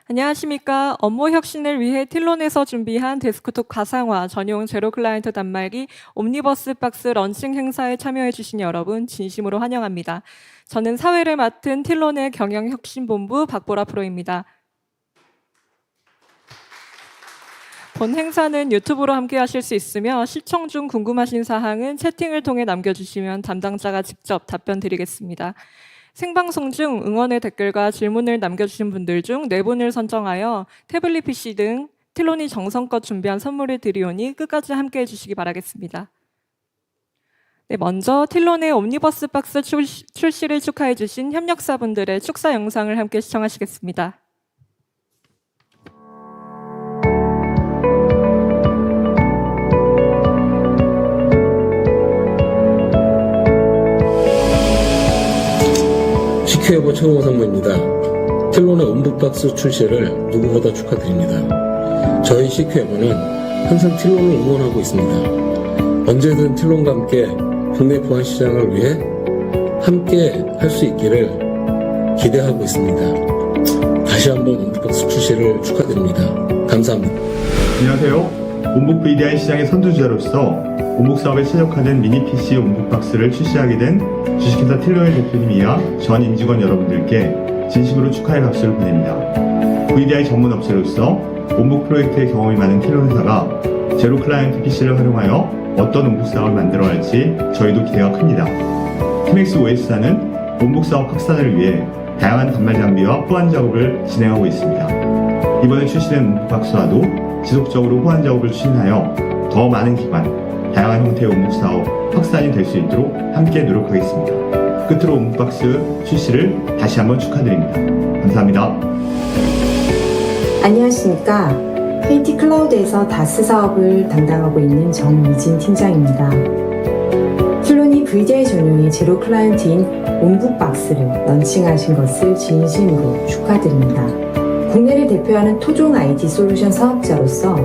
안녕하십니까. 업무 혁신을 위해 틸론에서 준비한 데스크톱 가상화 전용 제로 클라이언트 단말기 옴니버스 박스 런칭 행사에 참여해 주신 여러분 진심으로 환영합니다. 저는 사회를 맡은 틸론의 경영혁신본부 박보라 프로입니다. 본 행사는 유튜브로 함께 하실 수 있으며 시청 중 궁금하신 사항은 채팅을 통해 남겨주시면 담당자가 직접 답변 드리겠습니다. 생방송 중 응원의 댓글과 질문을 남겨주신 분들 중 4분을 선정하여 태블릿 PC 등 틸론이 정성껏 준비한 선물을 드리오니 끝까지 함께 해주시기 바라겠습니다. 네, 먼저 틸론의 옴니버스 박스 출시를 축하해주신 협력사분들의 축사 영상을 함께 시청하시겠습니다. CQ에버 최홍호 상무입니다. 틸론의 옴북박스 출시를 누구보다 축하드립니다. 저희 CQ에버는 항상 틸론을 응원하고 있습니다. 언제든 틸론과 함께 국내 보안 시장을 위해 함께 할 수 있기를 기대하고 있습니다. 다시 한번 옴북박스 출시를 축하드립니다. 감사합니다. 안녕하세요. 온북 VDI 시장의 선두주자로서 온북 사업에 최적화된 미니 PC 온북박스를 출시하게 된 주식회사 틸론의 대표님이야 전 임직원 여러분들께 진심으로 축하의 박수를 보냅니다. VDI 전문 업체로서 온북 프로젝트의 경험이 많은 틸론 회사가 제로 클라이언트 PC를 활용하여 어떤 온북 사업을 만들어 갈지 저희도 기대가 큽니다. TMX OS사는 온북 사업 확산을 위해 다양한 단말 장비와 호환 작업을 진행하고 있습니다. 이번에 출시된 온북 박스와도 지속적으로 호환 작업을 추진하여 더 많은 기관, 다양한 형태의 온북 사업 확산이 될 수 있도록 함께 노력하겠습니다. 끝으로 온북박스 출시를 다시 한번 축하드립니다. 감사합니다. 안녕하십니까. KT 클라우드에서 다스 사업을 담당하고 있는 정미진 팀장입니다. 틸론이 VDI 전용의 제로 클라이언트인 옴북박스를 런칭하신 것을 진심으로 축하드립니다. 국내를 대표하는 토종 IT 솔루션 사업자로서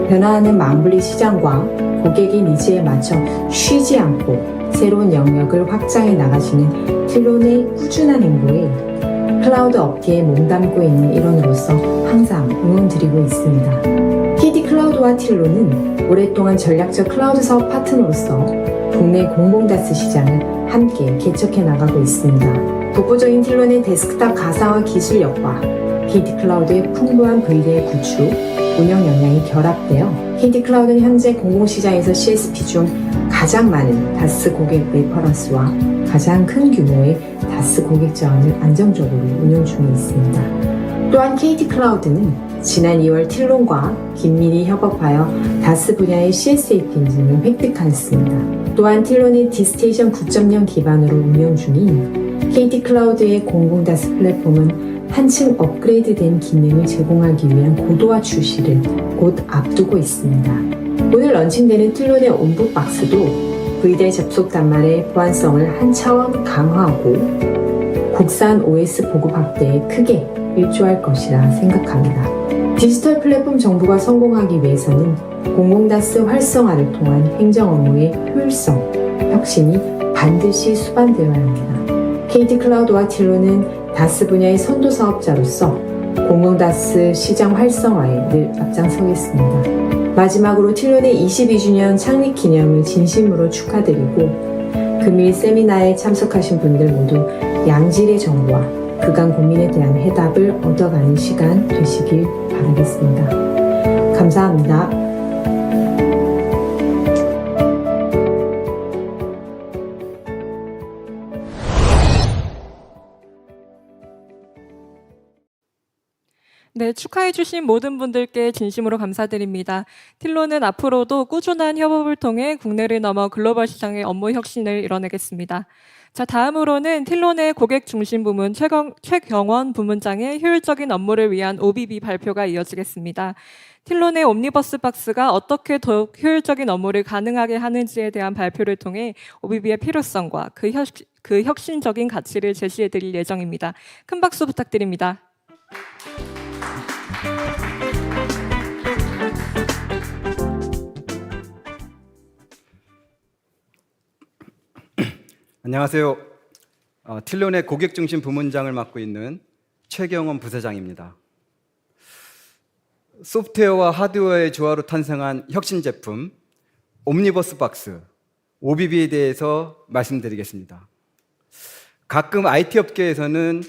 변화하는 망블리 시장과 고객의 니즈에 맞춰 쉬지 않고 새로운 영역을 확장해 나가시는 틸론의 꾸준한 행보에 클라우드 업계에 몸담고 있는 일원으로서 항상 응원드리고 있습니다. KT 클라우드와 틸론은 오랫동안 전략적 클라우드 사업 파트너로서 국내 공공다스 시장을 함께 개척해 나가고 있습니다. 독보적인 틸론의 데스크탑 가상화 기술력과 KT 클라우드의 풍부한 VDI 구축, 운영 역량이 결합되어 KT 클라우드는 현재 공공시장에서 CSP 중 가장 많은 다스 고객 레퍼런스와 가장 큰 규모의 다스 고객 자원을 안정적으로 운영 중에 있습니다. 또한 KT 클라우드는 지난 2월 틸론과 긴밀히 협업하여 다스 분야의 CSAP 인증을 획득하였습니다. 또한 틸론의 디스테이션 9.0 기반으로 운영 중인 KT 클라우드의 공공다스 플랫폼은 한층 업그레이드된 기능을 제공하기 위한 고도화 출시를 곧 앞두고 있습니다. 오늘 런칭되는 틸론의 옴북박스도 VDI 접속 단말의 보안성을 한 차원 강화하고 국산 OS 보급 확대에 크게 일조할 것이라 생각합니다. 디지털 플랫폼 정부가 성공하기 위해서는 공공다스 활성화를 통한 행정 업무의 효율성, 혁신이 반드시 수반되어야 합니다. KT 클라우드와 틸론은 다스 분야의 선도 사업자로서 공공다스 시장 활성화에 늘 앞장서겠습니다. 마지막으로 틸론의 22주년 창립 기념을 진심으로 축하드리고 금일 세미나에 참석하신 분들 모두 양질의 정보와 그간 고민에 대한 해답을 얻어가는 시간 되시길 바라겠습니다. 감사합니다. 네, 축하해주신 모든 분들께 진심으로 감사드립니다. 틸론은 앞으로도 꾸준한 협업을 통해 국내를 넘어 글로벌 시장의 업무 혁신을 이뤄내겠습니다. 자, 다음으로는 틸론의 고객 중심 부문 최경원 부문장의 효율적인 업무를 위한 OBB 발표가 이어지겠습니다. 틸론의 옴니버스 박스가 어떻게 더욱 효율적인 업무를 가능하게 하는지에 대한 발표를 통해 OBB의 필요성과 그 혁신적인 가치를 제시해 드릴 예정입니다. 큰 박수 부탁드립니다. 안녕하세요. 틸론의 고객중심 부문장을 맡고 있는 최경원 부사장입니다. 소프트웨어와 하드웨어의 조화로 탄생한 혁신 제품 옴니버스 박스 OBB에 대해서 말씀드리겠습니다. 가끔 IT 업계에서는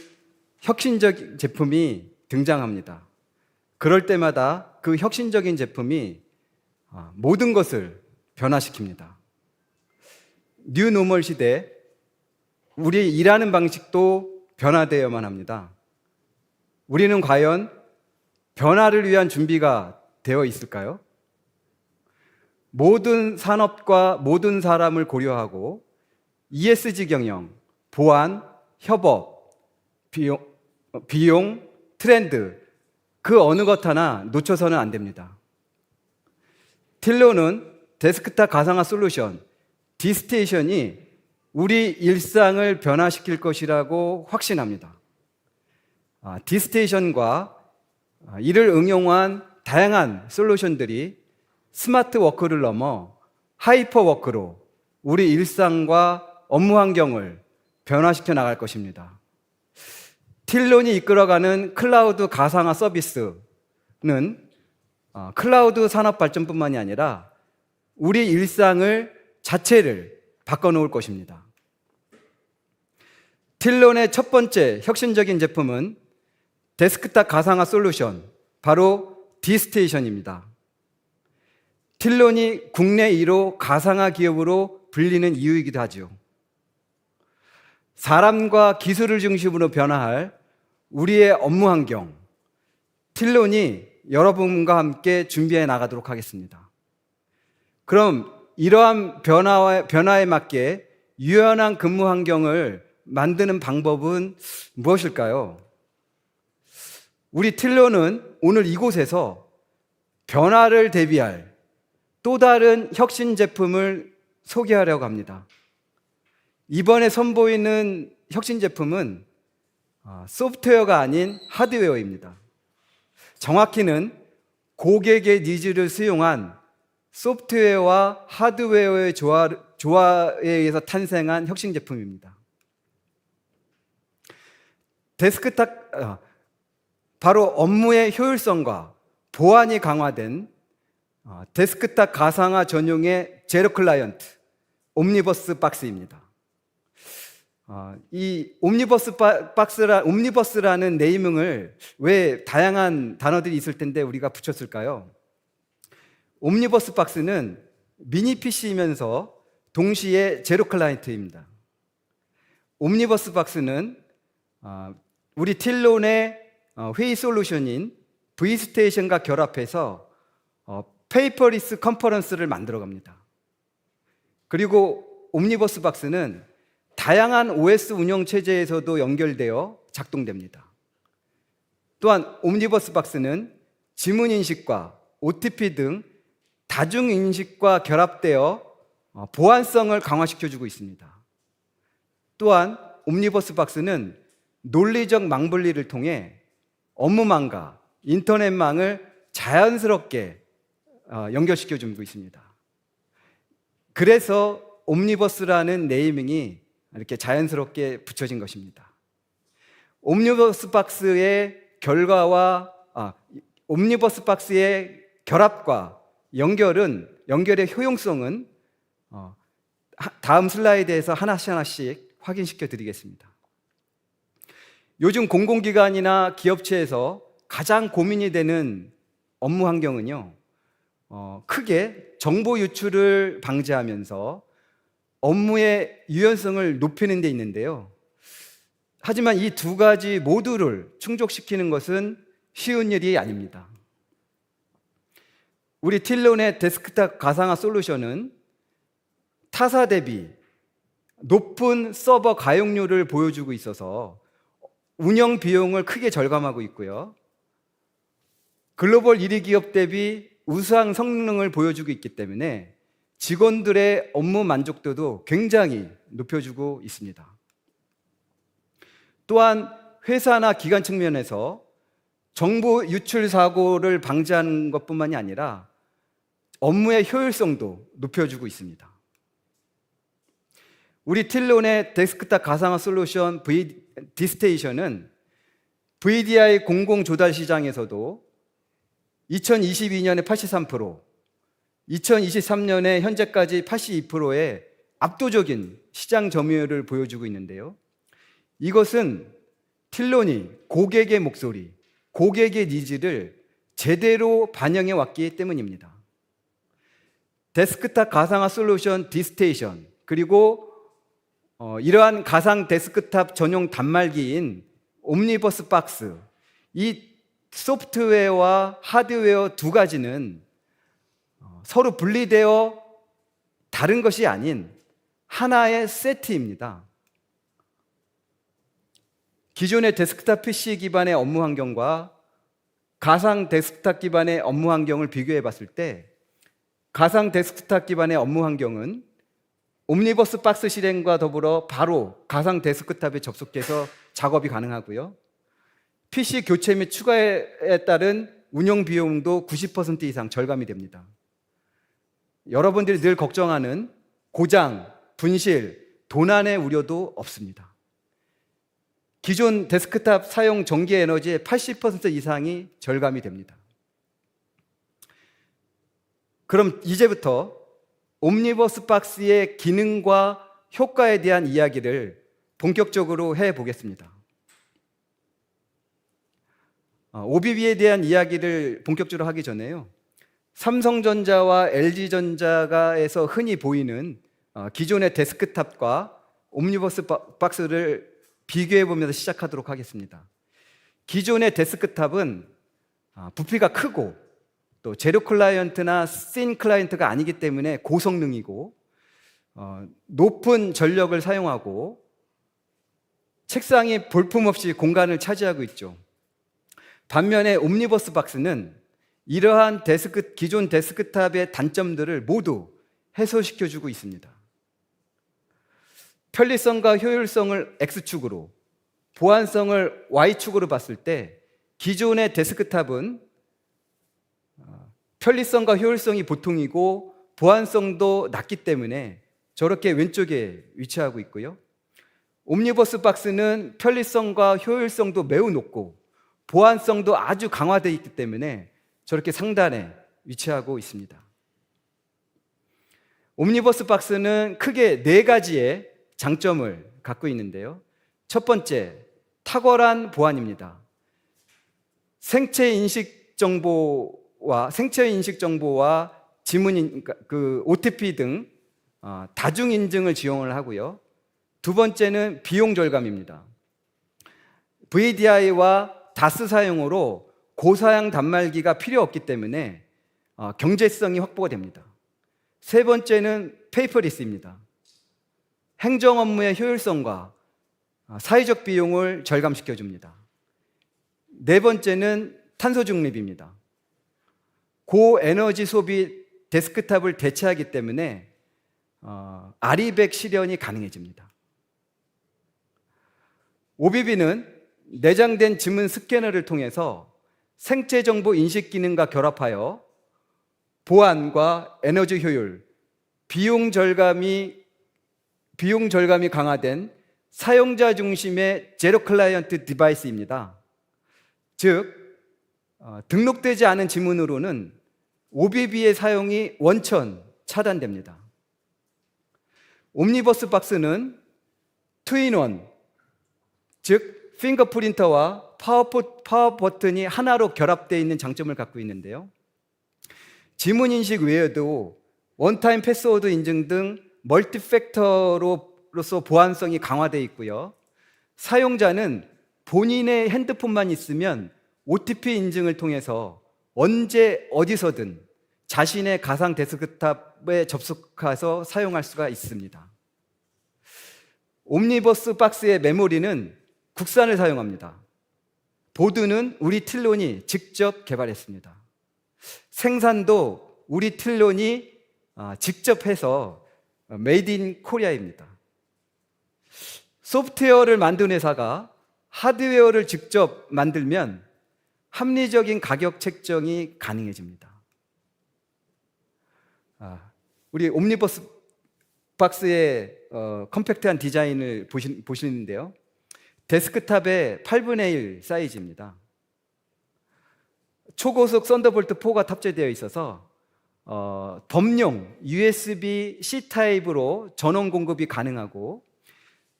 혁신적 제품이 등장합니다. 그럴 때마다 그 혁신적인 제품이 모든 것을 변화시킵니다. 뉴 노멀 시대, 우리 일하는 방식도 변화되어야만 합니다. 우리는 과연 변화를 위한 준비가 되어 있을까요? 모든 산업과 모든 사람을 고려하고 ESG 경영, 보안, 협업, 비용, 트렌드, 그 어느 것 하나 놓쳐서는 안 됩니다. 틸로는 데스크탑 가상화 솔루션, 디스테이션이 우리 일상을 변화시킬 것이라고 확신합니다. 디스테이션과 이를 응용한 다양한 솔루션들이 스마트 워크를 넘어 하이퍼 워크로 우리 일상과 업무 환경을 변화시켜 나갈 것입니다. 틸론이 이끌어가는 클라우드 가상화 서비스는 클라우드 산업 발전뿐만이 아니라 우리 일상을 자체를 바꿔놓을 것입니다. 틸론의 첫 번째 혁신적인 제품은 데스크탑 가상화 솔루션, 바로 디스테이션입니다. 틸론이 국내 1호 가상화 기업으로 불리는 이유이기도 하죠. 사람과 기술을 중심으로 변화할 우리의 업무 환경, 틸론이 여러분과 함께 준비해 나가도록 하겠습니다. 그럼 이러한 변화에 맞게 유연한 근무 환경을 만드는 방법은 무엇일까요? 우리 틸론은 오늘 이곳에서 변화를 대비할 또 다른 혁신 제품을 소개하려고 합니다. 이번에 선보이는 혁신 제품은 소프트웨어가 아닌 하드웨어입니다. 정확히는 고객의 니즈를 수용한 소프트웨어와 하드웨어의 조화에 의해서 탄생한 혁신 제품입니다. 데스크탑, 바로 업무의 효율성과 보안이 강화된 데스크탑 가상화 전용의 제로 클라이언트 옴니버스 박스입니다. 이 옴니버스라는 네이밍을 왜 다양한 단어들이 있을 텐데 우리가 붙였을까요? 옴니버스 박스는 미니 PC이면서 동시에 제로 클라이언트입니다. 옴니버스 박스는 우리 틸론의 회의 솔루션인 V스테이션과 결합해서 페이퍼리스 컨퍼런스를 만들어 갑니다. 그리고 옴니버스 박스는 다양한 OS 운영 체제에서도 연결되어 작동됩니다. 또한 옴니버스 박스는 지문 인식과 OTP 등 다중 인식과 결합되어 보안성을 강화시켜주고 있습니다. 또한 옴니버스 박스는 논리적 망분리를 통해 업무망과 인터넷망을 자연스럽게 연결시켜주고 있습니다. 그래서 옴니버스라는 네이밍이 이렇게 자연스럽게 붙여진 것입니다. 옴니버스 박스의 옴니버스 박스의 결합과 연결의 효용성은 다음 슬라이드에서 하나씩 확인시켜 드리겠습니다. 요즘 공공기관이나 기업체에서 가장 고민이 되는 업무 환경은요, 크게 정보 유출을 방지하면서 업무의 유연성을 높이는 데 있는데요. 하지만 이 두 가지 모두를 충족시키는 것은 쉬운 일이 아닙니다. 우리 틸론의 데스크탑 가상화 솔루션은 타사 대비 높은 서버 가용률을 보여주고 있어서 운영 비용을 크게 절감하고 있고요. 글로벌 1위 기업 대비 우수한 성능을 보여주고 있기 때문에 직원들의 업무 만족도도 굉장히 높여주고 있습니다. 또한 회사나 기관 측면에서 정보 유출 사고를 방지하는 것뿐만이 아니라 업무의 효율성도 높여주고 있습니다. 우리 틸론의 데스크탑 가상화 솔루션 디스테이션은 VDI 공공 조달 시장에서도 2022년에 83%, 2023년에 현재까지 82%의 압도적인 시장 점유율을 보여주고 있는데요. 이것은 틸론이 고객의 목소리, 고객의 니즈를 제대로 반영해 왔기 때문입니다. 데스크탑 가상화 솔루션 디스테이션, 그리고 이러한 가상 데스크탑 전용 단말기인 옴니버스 박스, 이 소프트웨어와 하드웨어 두 가지는 서로 분리되어 다른 것이 아닌 하나의 세트입니다. 기존의 데스크탑 PC 기반의 업무 환경과 가상 데스크탑 기반의 업무 환경을 비교해 봤을 때 가상 데스크탑 기반의 업무 환경은 옴니버스 박스 실행과 더불어 바로 가상 데스크탑에 접속해서 작업이 가능하고요. PC 교체 및 추가에 따른 운영 비용도 90% 이상 절감이 됩니다. 여러분들이 늘 걱정하는 고장, 분실, 도난의 우려도 없습니다. 기존 데스크탑 사용 전기 에너지의 80% 이상이 절감이 됩니다. 그럼 이제부터 옴니버스 박스의 기능과 효과에 대한 이야기를 본격적으로 해보겠습니다. OBB에 대한 이야기를 본격적으로 하기 전에요. 삼성전자와 LG전자가에서 흔히 보이는 기존의 데스크탑과 옴니버스 박스를 비교해 보면서 시작하도록 하겠습니다. 기존의 데스크탑은 부피가 크고 또 제로 클라이언트나 씬 클라이언트가 아니기 때문에 고성능이고 높은 전력을 사용하고 책상이 볼품없이 공간을 차지하고 있죠. 반면에 옴니버스 박스는 이러한 기존 데스크탑의 단점들을 모두 해소시켜주고 있습니다. 편리성과 효율성을 X축으로, 보안성을 Y축으로 봤을 때 기존의 데스크탑은 편리성과 효율성이 보통이고 보안성도 낮기 때문에 저렇게 왼쪽에 위치하고 있고요. 옴니버스 박스는 편리성과 효율성도 매우 높고 보안성도 아주 강화되어 있기 때문에 저렇게 상단에 위치하고 있습니다. 옴니버스 박스는 크게 4가지의 장점을 갖고 있는데요. 첫 번째, 탁월한 보안입니다. 생체 인식 정보와 지문, OTP 등 다중 인증을 지원을 하고요. 두 번째는 비용 절감입니다. VDI와 다스 사용으로 고사양 단말기가 필요 없기 때문에 경제성이 확보가 됩니다. 세 번째는 페이퍼리스입니다. 행정 업무의 효율성과 사회적 비용을 절감시켜줍니다. 네 번째는 탄소 중립입니다. 고에너지 소비 데스크탑을 대체하기 때문에 아리백 실현이 가능해집니다. OBB는 내장된 지문 스캐너를 통해서 생체 정보 인식 기능과 결합하여 보안과 에너지 효율, 비용 절감이 강화된 사용자 중심의 제로 클라이언트 디바이스입니다. 즉, 등록되지 않은 지문으로는 OBB의 사용이 원천 차단됩니다. 옴니버스 박스는 투인원, 즉 핑거 프린터와 파워 버튼이 하나로 결합되어 있는 장점을 갖고 있는데요. 지문 인식 외에도 원타임 패스워드 인증 등 멀티팩터로서 보안성이 강화되어 있고요. 사용자는 본인의 핸드폰만 있으면 OTP 인증을 통해서 언제 어디서든 자신의 가상 데스크탑에 접속해서 사용할 수가 있습니다. 옴니버스 박스의 메모리는 국산을 사용합니다. 보드는 우리 틸론이 직접 개발했습니다. 생산도 우리 틸론이 직접 해서 메이드 인 코리아입니다. 소프트웨어를 만든 회사가 하드웨어를 직접 만들면 합리적인 가격 책정이 가능해집니다. 우리 옴니버스 박스의 컴팩트한 디자인을 보시는데요. 데스크탑의 8분의 1 사이즈입니다. 초고속 썬더볼트 4가 탑재되어 있어서 범용 USB-C 타입으로 전원 공급이 가능하고,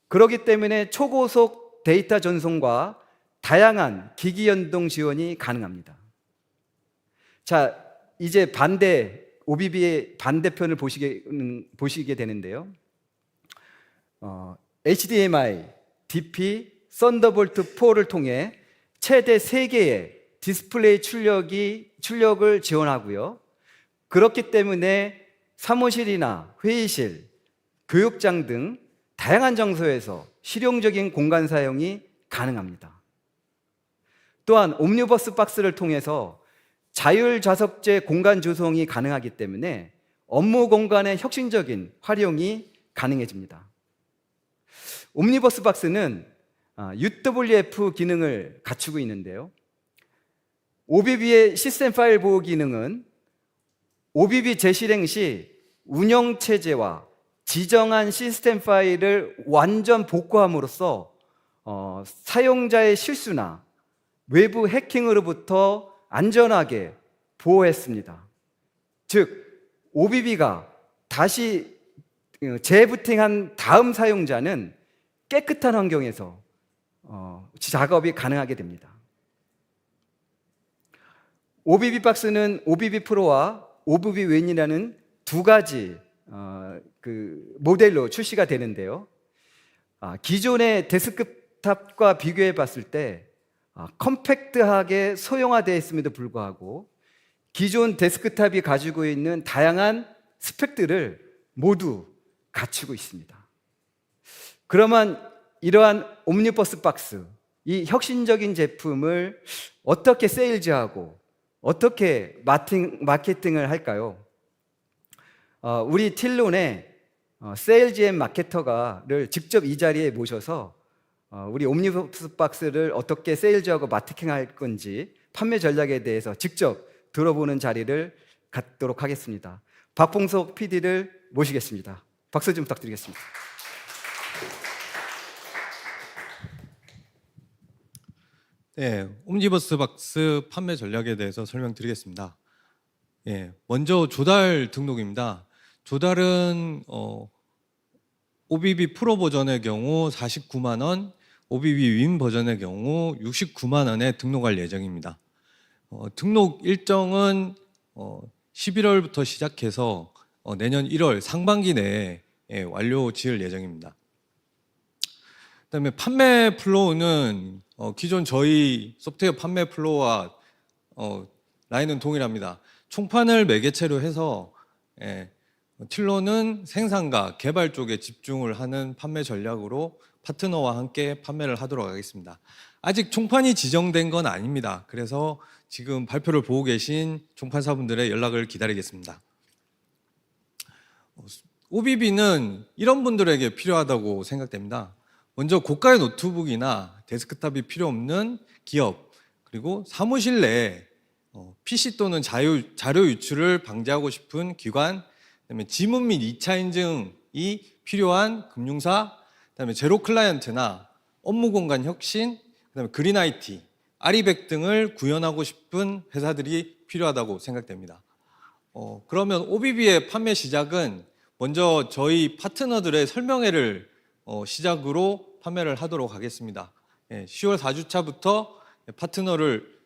그렇기 때문에 초고속 데이터 전송과 다양한 기기 연동 지원이 가능합니다. 자, 이제 OBB의 반대편을 보시게 되는데요. HDMI, DP, 썬더볼트 4를 통해 최대 3개의 디스플레이 출력을 지원하고요. 그렇기 때문에 사무실이나 회의실, 교육장 등 다양한 장소에서 실용적인 공간 사용이 가능합니다. 또한 옴니버스 박스를 통해서 자율좌석제 공간 조성이 가능하기 때문에 업무 공간의 혁신적인 활용이 가능해집니다. 옴니버스 박스는 UWF 기능을 갖추고 있는데요. OBB의 시스템 파일 보호 기능은 OBB 재실행 시 운영체제와 지정한 시스템 파일을 완전 복구함으로써 사용자의 실수나 외부 해킹으로부터 안전하게 보호했습니다. 즉, OBB가 다시 재부팅한 다음 사용자는 깨끗한 환경에서 작업이 가능하게 됩니다. OBB 박스는 OBB 프로와 OBB 웬이라는 두 가지 모델로 출시가 되는데요. 기존의 데스크탑과 비교해 봤을 때 컴팩트하게 소형화되어 있음에도 불구하고 기존 데스크탑이 가지고 있는 다양한 스펙들을 모두 갖추고 있습니다. 그러면 이러한 옴니버스 박스, 이 혁신적인 제품을 어떻게 세일즈하고 어떻게 마케팅을 할까요? 우리 틸론의 세일즈 앤 마케터가를 직접 이 자리에 모셔서 우리 옴니버스 박스를 어떻게 세일즈하고 마케팅할 건지 판매 전략에 대해서 직접 들어보는 자리를 갖도록 하겠습니다. 박봉석 PD를 모시겠습니다. 박수 좀 부탁드리겠습니다. 네, 옴니버스 박스 판매 전략에 대해서 설명드리겠습니다. 먼저 조달 등록입니다. 조달은 OBB 프로 버전의 경우 49만 원, OBB 윈 버전의 경우 69만 원에 등록할 예정입니다. 등록 일정은 11월부터 시작해서 내년 1월 상반기 내에 완료 지을 예정입니다. 그다음에 판매 플로우는 기존 저희 소프트웨어 판매 플로우와 라인은 동일합니다. 총판을 매개체로 해서 틸론은 생산과 개발 쪽에 집중을 하는 판매 전략으로 파트너와 함께 판매를 하도록 하겠습니다. 아직 총판이 지정된 건 아닙니다. 그래서 지금 발표를 보고 계신 총판사분들의 연락을 기다리겠습니다. OBB는 이런 분들에게 필요하다고 생각됩니다. 먼저 고가의 노트북이나 데스크탑이 필요 없는 기업, 그리고 사무실 내에 PC 또는 자료 유출을 방지하고 싶은 기관, 그다음에 지문 및 2차 인증이 필요한 금융사, 그다음에 제로 클라이언트나 업무 공간 혁신, 그다음에 그린 IT, 아리백 등을 구현하고 싶은 회사들이 필요하다고 생각됩니다. 그러면 OBB의 판매 시작은 먼저 저희 파트너들의 설명회를 시작으로 판매를 하도록 하겠습니다. 10월 4주차부터 파트너들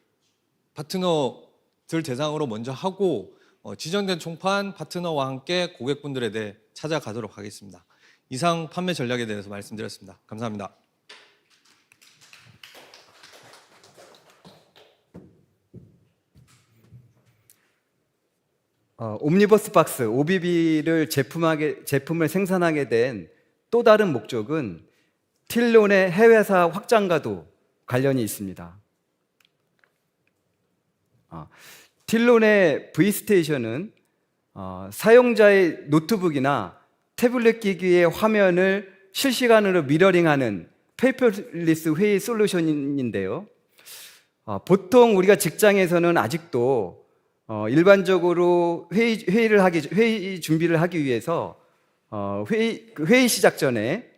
대상으로 먼저 하고 지정된 총판 파트너와 함께 고객분들에 대해 찾아가도록 하겠습니다. 이상 판매 전략에 대해서 말씀드렸습니다. 감사합니다. 옴니버스 박스, OBB를 제품을 생산하게 된 또 다른 목적은 틸론의 해외사 확장과도 관련이 있습니다. 틸론의 V스테이션은 사용자의 노트북이나 태블릿 기기의 화면을 실시간으로 미러링하는 페이퍼리스 회의 솔루션인데요. 보통 우리가 직장에서는 아직도 일반적으로 회의 준비를 하기 위해서 회의 시작 전에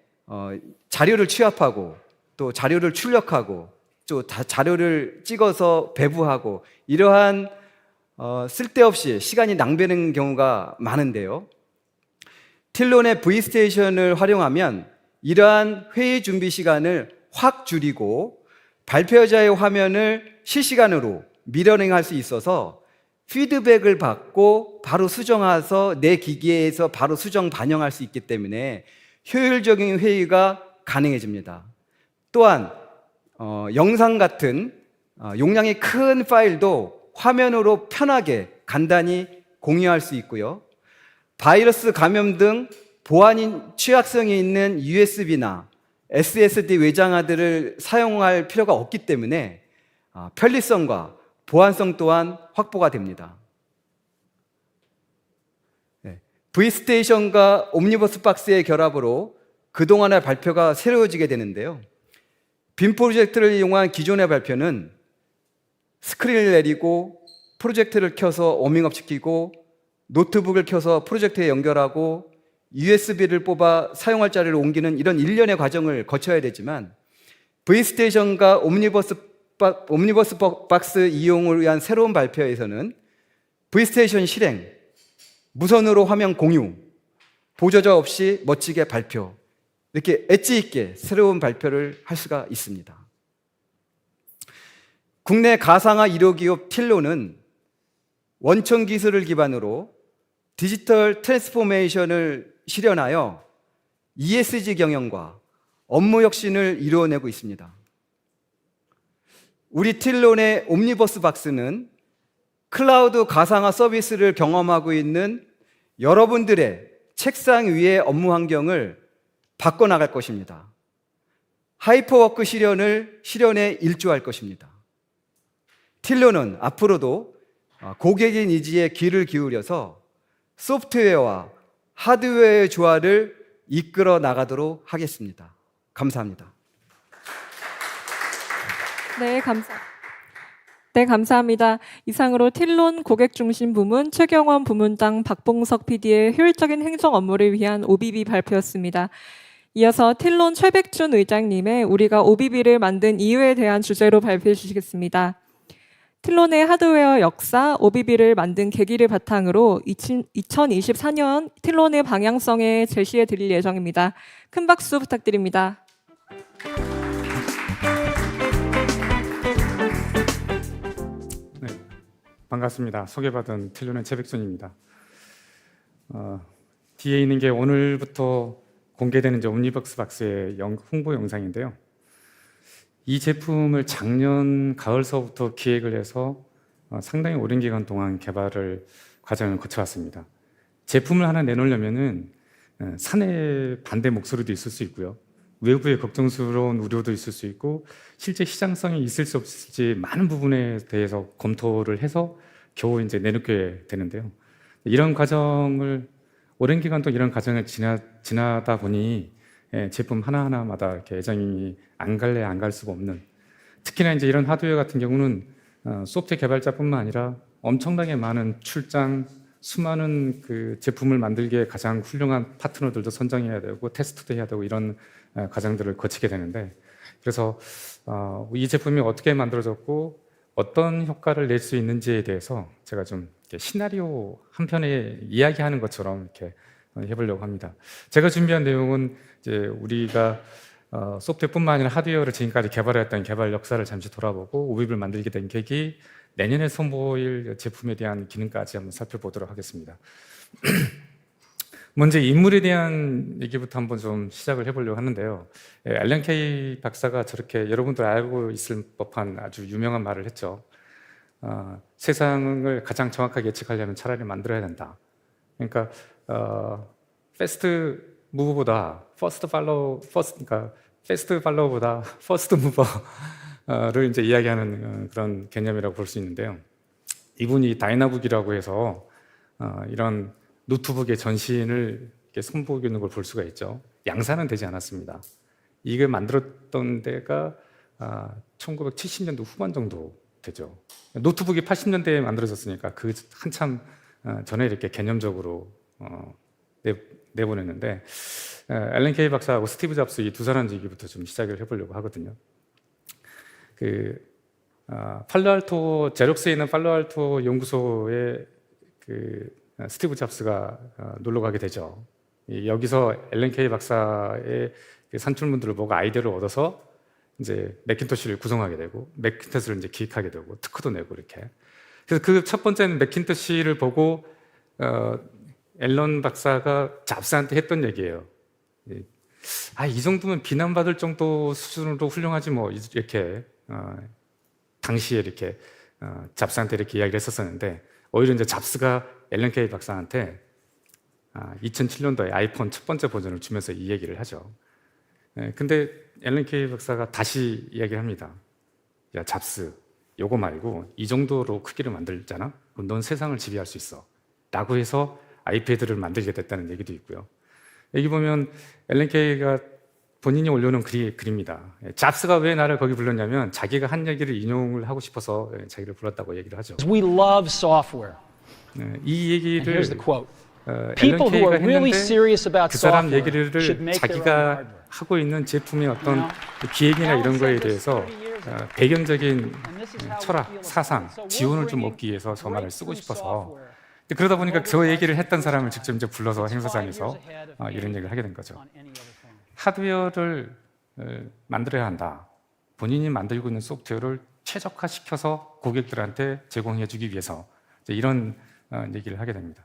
자료를 취합하고 또 자료를 출력하고 또 자료를 찍어서 배부하고 이러한 쓸데없이 시간이 낭비되는 경우가 많은데요. 틸론의 V스테이션을 활용하면 이러한 회의 준비 시간을 확 줄이고 발표자의 화면을 실시간으로 미러링할 수 있어서 피드백을 받고 바로 수정해서 내 기기에서 바로 수정 반영할 수 있기 때문에 효율적인 회의가 가능해집니다. 또한 영상 같은 용량이 큰 파일도 화면으로 편하게 간단히 공유할 수 있고요. 바이러스 감염 등 보안 취약성이 있는 USB나 SSD 외장하드를 사용할 필요가 없기 때문에 편리성과 보안성 또한 확보가 됩니다. V스테이션과 옴니버스 박스의 결합으로 그동안의 발표가 새로워지게 되는데요. 빔 프로젝트를 이용한 기존의 발표는 스크린을 내리고 프로젝트를 켜서 워밍업 시키고 노트북을 켜서 프로젝트에 연결하고 USB를 뽑아 사용할 자리를 옮기는 이런 일련의 과정을 거쳐야 되지만 V스테이션과 옴니버스 박스 이용을 위한 새로운 발표에서는 V스테이션 실행, 무선으로 화면 공유, 보조자 없이 멋지게 발표, 이렇게 엣지 있게 새로운 발표를 할 수가 있습니다. 국내 가상화 1호 기업 틸론은 원천 기술을 기반으로 디지털 트랜스포메이션을 실현하여 ESG 경영과 업무 혁신을 이루어내고 있습니다. 우리 틸론의 옴니버스 박스는 클라우드 가상화 서비스를 경험하고 있는 여러분들의 책상 위의 업무 환경을 바꿔나갈 것입니다. 하이퍼워크 실현에 일조할 것입니다. 틸론은 앞으로도 고객의 니즈에 귀를 기울여서 소프트웨어와 하드웨어의 조화를 이끌어 나가도록 하겠습니다. 감사합니다. 네, 감사합니다. 이상으로 틸론 고객중심 부문 최경원 부문장 박봉석 PD의 효율적인 행정 업무를 위한 OBB 발표였습니다. 이어서 틸론 최백준 의장님의 우리가 OBB를 만든 이유에 대한 주제로 발표해 주시겠습니다. 틸론의 하드웨어 역사, OBB를 만든 계기를 바탕으로 2024년 틸론의 방향성에 제시해 드릴 예정입니다. 큰 박수 부탁드립니다. 반갑습니다. 소개받은 틸론의 최백준입니다. 뒤에 있는 게 오늘부터 공개되는 이제 옴니버스 박스의 홍보 영상인데요. 이 제품을 작년 가을서부터 기획을 해서 상당히 오랜 기간 동안 과정을 거쳐왔습니다. 제품을 하나 내놓으려면은 사내 반대 목소리도 있을 수 있고요. 외부의 걱정스러운 우려도 있을 수 있고 실제 시장성이 있을 수 없을지 많은 부분에 대해서 검토를 해서 겨우 이제 내놓게 되는데요. 이런 과정을 오랜 기간 동안 이런 과정을 지나다 보니 제품 하나하나마다 이렇게 애정이 안 갈 수가 없는, 특히나 이제 이런 하드웨어 같은 경우는 소프트웨어 개발자뿐만 아니라 엄청나게 많은 출장, 수많은 그 제품을 만들기에 가장 훌륭한 파트너들도 선정해야 되고 테스트도 해야 되고 이런 과정들을 거치게 되는데, 그래서 이 제품이 어떻게 만들어졌고 어떤 효과를 낼 수 있는지에 대해서 제가 좀 시나리오 한 편에 이야기하는 것처럼 이렇게 해보려고 합니다. 제가 준비한 내용은 이제 우리가 소프트웨어뿐만 아니라 하드웨어를 지금까지 개발했던 개발 역사를 잠시 돌아보고 OBB를 만들게 된 계기, 내년에 선보일 제품에 대한 기능까지 한번 살펴보도록 하겠습니다. 먼저 인물에 대한 얘기부터 한번 좀 시작을 해보려고 하는데요. 앨런 K 박사가 저렇게 여러분들 알고 있을 법한 아주 유명한 말을 했죠. 세상을 가장 정확하게 예측하려면 차라리 만들어야 된다. 그러니까 패스트 무브보다 패스트 팔로우보다 퍼스트 무버를 이제 이야기하는 그런 개념이라고 볼 수 있는데요. 이분이 다이나북이라고 해서 이런 노트북의 전신을 이렇게 선보이고 있는 걸 볼 수가 있죠. 양산은 되지 않았습니다. 이걸 만들었던 데가 1970년도 후반 정도 되죠. 노트북이 80년대에 만들어졌으니까 그 한참 전에 이렇게 개념적으로 내보냈는데, 앨런 K 박사하고 스티브 잡스 이 두 사람 얘기부터 좀 시작을 해보려고 하거든요. 팔로알토 제록스에 있는 팔로알토 연구소에 스티브 잡스가 놀러 가게 되죠. 여기서 앨런 K 박사의 산출문들을 보고 아이디어를 얻어서 이제 맥킨토시를 구성하게 되고 맥킨토시를 이제 기획하게 되고 특허도 내고 이렇게. 그래서 그 첫 번째는 맥킨토시를 보고 앨런 박사가 잡스한테 했던 얘기예요. 이 정도면 비난받을 정도 수준으로 훌륭하지 뭐 이렇게 당시에 이렇게 잡스한테 이렇게 이야기를 했었었는데 오히려 이제 잡스가 앨런 K 박사한테 2007년도에 아이폰 첫 번째 버전을 주면서 이 얘기를 하죠. 근데 앨런 K 박사가 다시 이야기를 합니다. 야, 잡스, 요거 말고 이 정도로 크기를 만들잖아? 그럼 넌 세상을 지배할 수 있어. 라고 해서 아이패드를 만들게 됐다는 얘기도 있고요. 여기 보면 앨런 K가 본인이 올려놓은 글입니다. 잡스가 왜 나를 거기 불렀냐면 자기가 한 얘기를 인용을 하고 싶어서 자기를 불렀다고 얘기를 하죠. We love software. 이 And 얘기를 here's the quote. 앨런 People who K가 are really 했는데 serious about 그 사람 software 얘기를 should make their own 자기가 hardware. 하고 있는 제품의 어떤 기획이나 이런 거에 대해서 배경적인 철학, 사상, 지원을 좀 얻기 위해서 저 말을 쓰고 싶어서 그러다 보니까 저 얘기를 했던 사람을 직접 이제 불러서 행사장에서 이런 얘기를 하게 된 거죠. 하드웨어를 만들어야 한다. 본인이 만들고 있는 소프트웨어를 최적화시켜서 고객들한테 제공해주기 위해서 이런 얘기를 하게 됩니다.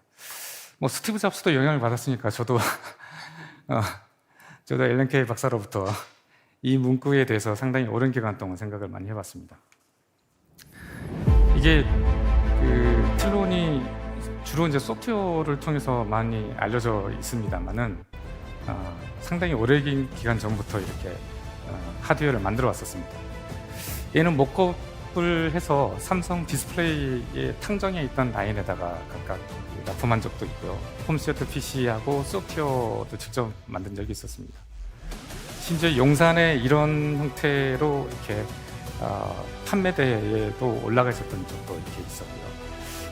뭐 스티브 잡스도 영향을 받았으니까 저도 앨런 K 박사로부터 이 문구에 대해서 상당히 오랜 기간 동안 생각을 많이 해봤습니다. 이게 틸론이 주로 이제 소프트웨어를 통해서 많이 알려져 있습니다만은 상당히 오랜 기간 전부터 이렇게 하드웨어를 만들어 왔었습니다. 얘는 모컵을 해서 삼성 디스플레이의 탕정에 있던 라인에다가 각각 납품한 적도 있고요. 홈시어터 PC하고 소프트웨어도 직접 만든 적이 있었습니다. 심지어 용산에 이런 형태로 이렇게 판매대회에도 올라가 있었던 적도 이렇게 있었고요.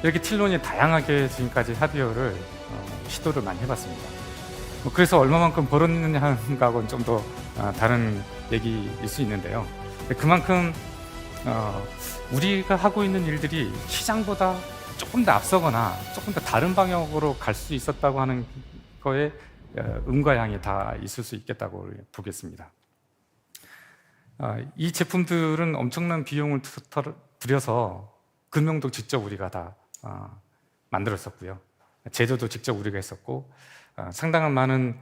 이렇게 틸론이 다양하게 지금까지 하드웨어를 시도를 많이 해봤습니다. 그래서 얼마만큼 벌었느냐하고는 좀 더 다른 얘기일 수 있는데요. 그만큼 우리가 하고 있는 일들이 시장보다 조금 더 앞서거나 조금 더 다른 방향으로 갈 수 있었다고 하는 거에 음과 양이 다 있을 수 있겠다고 보겠습니다. 이 제품들은 엄청난 비용을 들여서 금형도 직접 우리가 다 만들었었고요. 제조도 직접 우리가 했었고 상당한 많은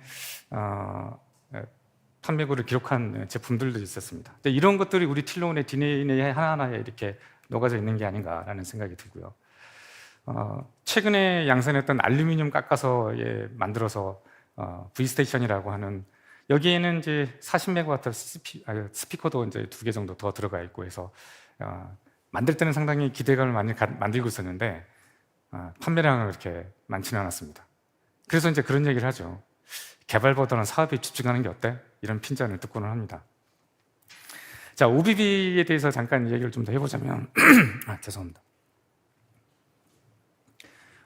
판매고를 기록한 제품들도 있었습니다. 근데 이런 것들이 우리 틸론의 DNA 하나하나에 이렇게 녹아져 있는 게 아닌가라는 생각이 들고요. 최근에 양산했던 알루미늄 깎아서 만들어서 V스테이션이라고 하는 여기에는 이제 40메가와트 스피커도 이제 2개 정도 더 들어가 있고 해서 만들 때는 상당히 기대감을 많이 만들고 있었는데 판매량은 그렇게 많지는 않았습니다. 그래서 이제 그런 얘기를 하죠. 개발보다는 사업에 집중하는 게 어때? 이런 핀잔을 듣고는 합니다. 자, OBB에 대해서 잠깐 얘기를 좀 더 해보자면 죄송합니다.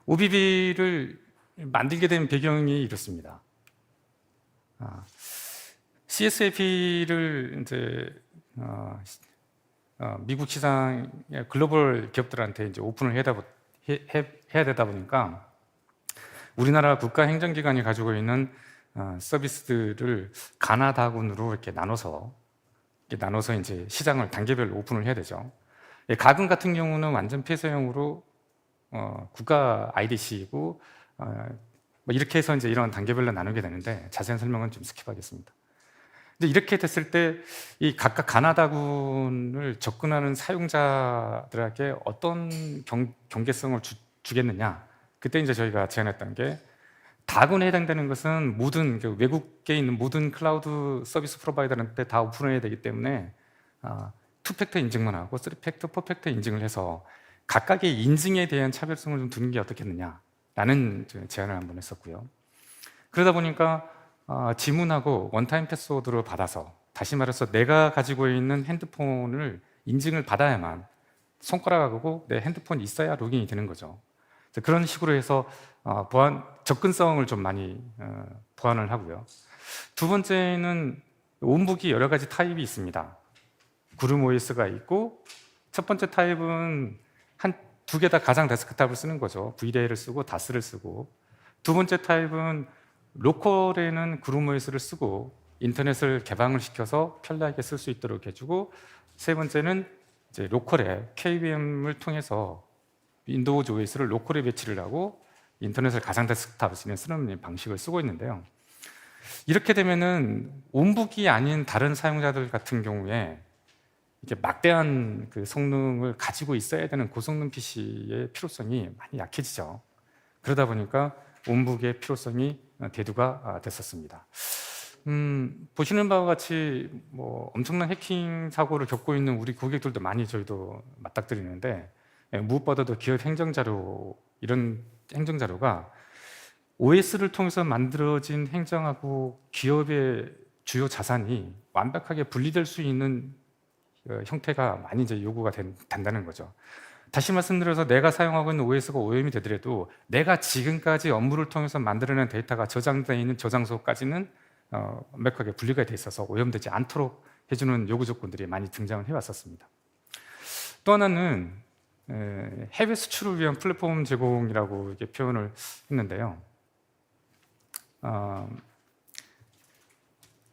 OBB를 만들게 된 배경이 이렇습니다. CSAP를 이제 미국 시장 글로벌 기업들한테 이제 오픈을 해야 되다 보니까 우리나라 국가행정기관이 가지고 있는 서비스들을 가나다군으로 이렇게 나눠서 이제 시장을 단계별로 오픈을 해야 되죠. 가군 같은 경우는 완전 폐쇄형으로 국가 IDC이고 뭐 이렇게 해서 이제 이런 단계별로 나누게 되는데 자세한 설명은 좀 스킵하겠습니다. 이제 이렇게 됐을 때 이 각각 가나다군을 접근하는 사용자들에게 어떤 경계성을 주겠느냐? 그때 이제 저희가 제안했던 게 다군에 해당되는 것은 모든 외국에 있는 모든 클라우드 서비스 프로바이더한테 다 오픈해야 되기 때문에 2팩터 인증만 하고 3팩터, 4팩터 인증을 해서 각각의 인증에 대한 차별성을 좀 두는 게 어떻겠느냐라는 제안을 한번 했었고요. 그러다 보니까 지문하고 원타임 패스워드로 받아서 다시 말해서 내가 가지고 있는 핸드폰을 인증을 받아야만 손가락하고 내 핸드폰이 있어야 로그인이 되는 거죠. 그런 식으로 해서 접근성을 좀 많이 보완을 하고요. 두 번째는 온북이 여러 가지 타입이 있습니다. 구름 OS가 있고, 첫 번째 타입은 한 두 개 다 가상 데스크탑을 쓰는 거죠. VDA를 쓰고 다스를 쓰고, 두 번째 타입은 로컬에는 구름 OS를 쓰고 인터넷을 개방을 시켜서 편리하게 쓸 수 있도록 해주고, 세 번째는 이제 로컬에 KVM을 통해서 윈도우즈 OS를 로컬에 배치를 하고 인터넷을 가상 데스크탑에 쓰는 방식을 쓰고 있는데요. 이렇게 되면은 온북이 아닌 다른 사용자들 같은 경우에 이게 막대한 그 성능을 가지고 있어야 되는 고성능 PC의 필요성이 많이 약해지죠. 그러다 보니까 온북의 필요성이 대두가 됐었습니다. 보시는 바와 같이 뭐 엄청난 해킹 사고를 겪고 있는 우리 고객들도 많이 저희도 맞닥뜨리는데, 무엇보다도 기업 행정자료, 이런 행정자료가 OS를 통해서 만들어진 행정하고 기업의 주요 자산이 완벽하게 분리될 수 있는 형태가 많이 이제 요구가 된다는 거죠. 다시 말씀드려서 내가 사용하고 있는 OS가 오염이 되더라도 내가 지금까지 업무를 통해서 만들어낸 데이터가 저장되어 있는 저장소까지는 완벽하게 분리가 돼 있어서 오염되지 않도록 해주는 요구 조건들이 많이 등장을 해왔었습니다. 또 하나는 해외 수출을 위한 플랫폼 제공이라고 이렇게 표현을 했는데요.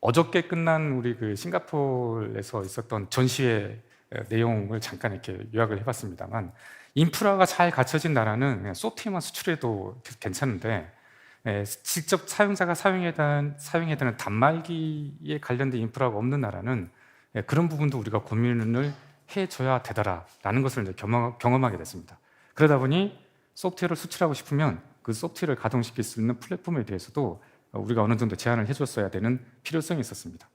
어저께 끝난 우리 그 싱가포르에서 있었던 전시회 내용을 잠깐 이렇게 요약을 해봤습니다만, 인프라가 잘 갖춰진 나라는 그냥 소프트웨어만 수출해도 괜찮은데, 직접 사용자가 사용해야 되는 단말기에 관련된 인프라가 없는 나라는 그런 부분도 우리가 고민을 해줘야 되더라라는 것을 이제 경험하게 됐습니다. 그러다 보니 소프트웨어를 수출하고 싶으면 그 소프트웨어를 가동시킬 수 있는 플랫폼에 대해서도 우리가 어느 정도 제한을 해줬어야 되는 필요성이 있었습니다.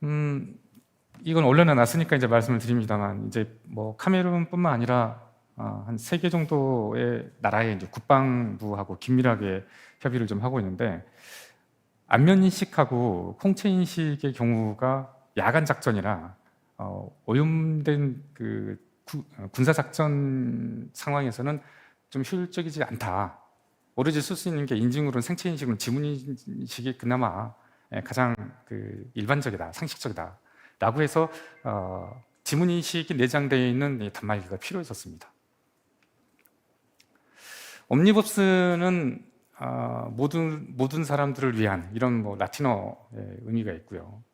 이건 원래는 났으니까 이제 말씀을 드립니다만, 이제 뭐 카메룬뿐만 아니라 한 3개 정도의 나라의 이제 국방부하고 긴밀하게 협의를 좀 하고 있는데, 안면 인식하고 홍채 인식의 경우가 야간 작전이나 오염된 그 군사 작전 상황에서는 좀 효율적이지 않다. 오로지 쓸 수 있는 게 인증으로는 생체 인식은 지문 인식이 그나마 가장 그 일반적이다, 상식적이다라고 해서 지문 인식이 내장되어 있는 이 단말기가 필요했었습니다. 옴니버스는 모든 사람들을 위한 이런 뭐 라틴어의 의미가 있고요.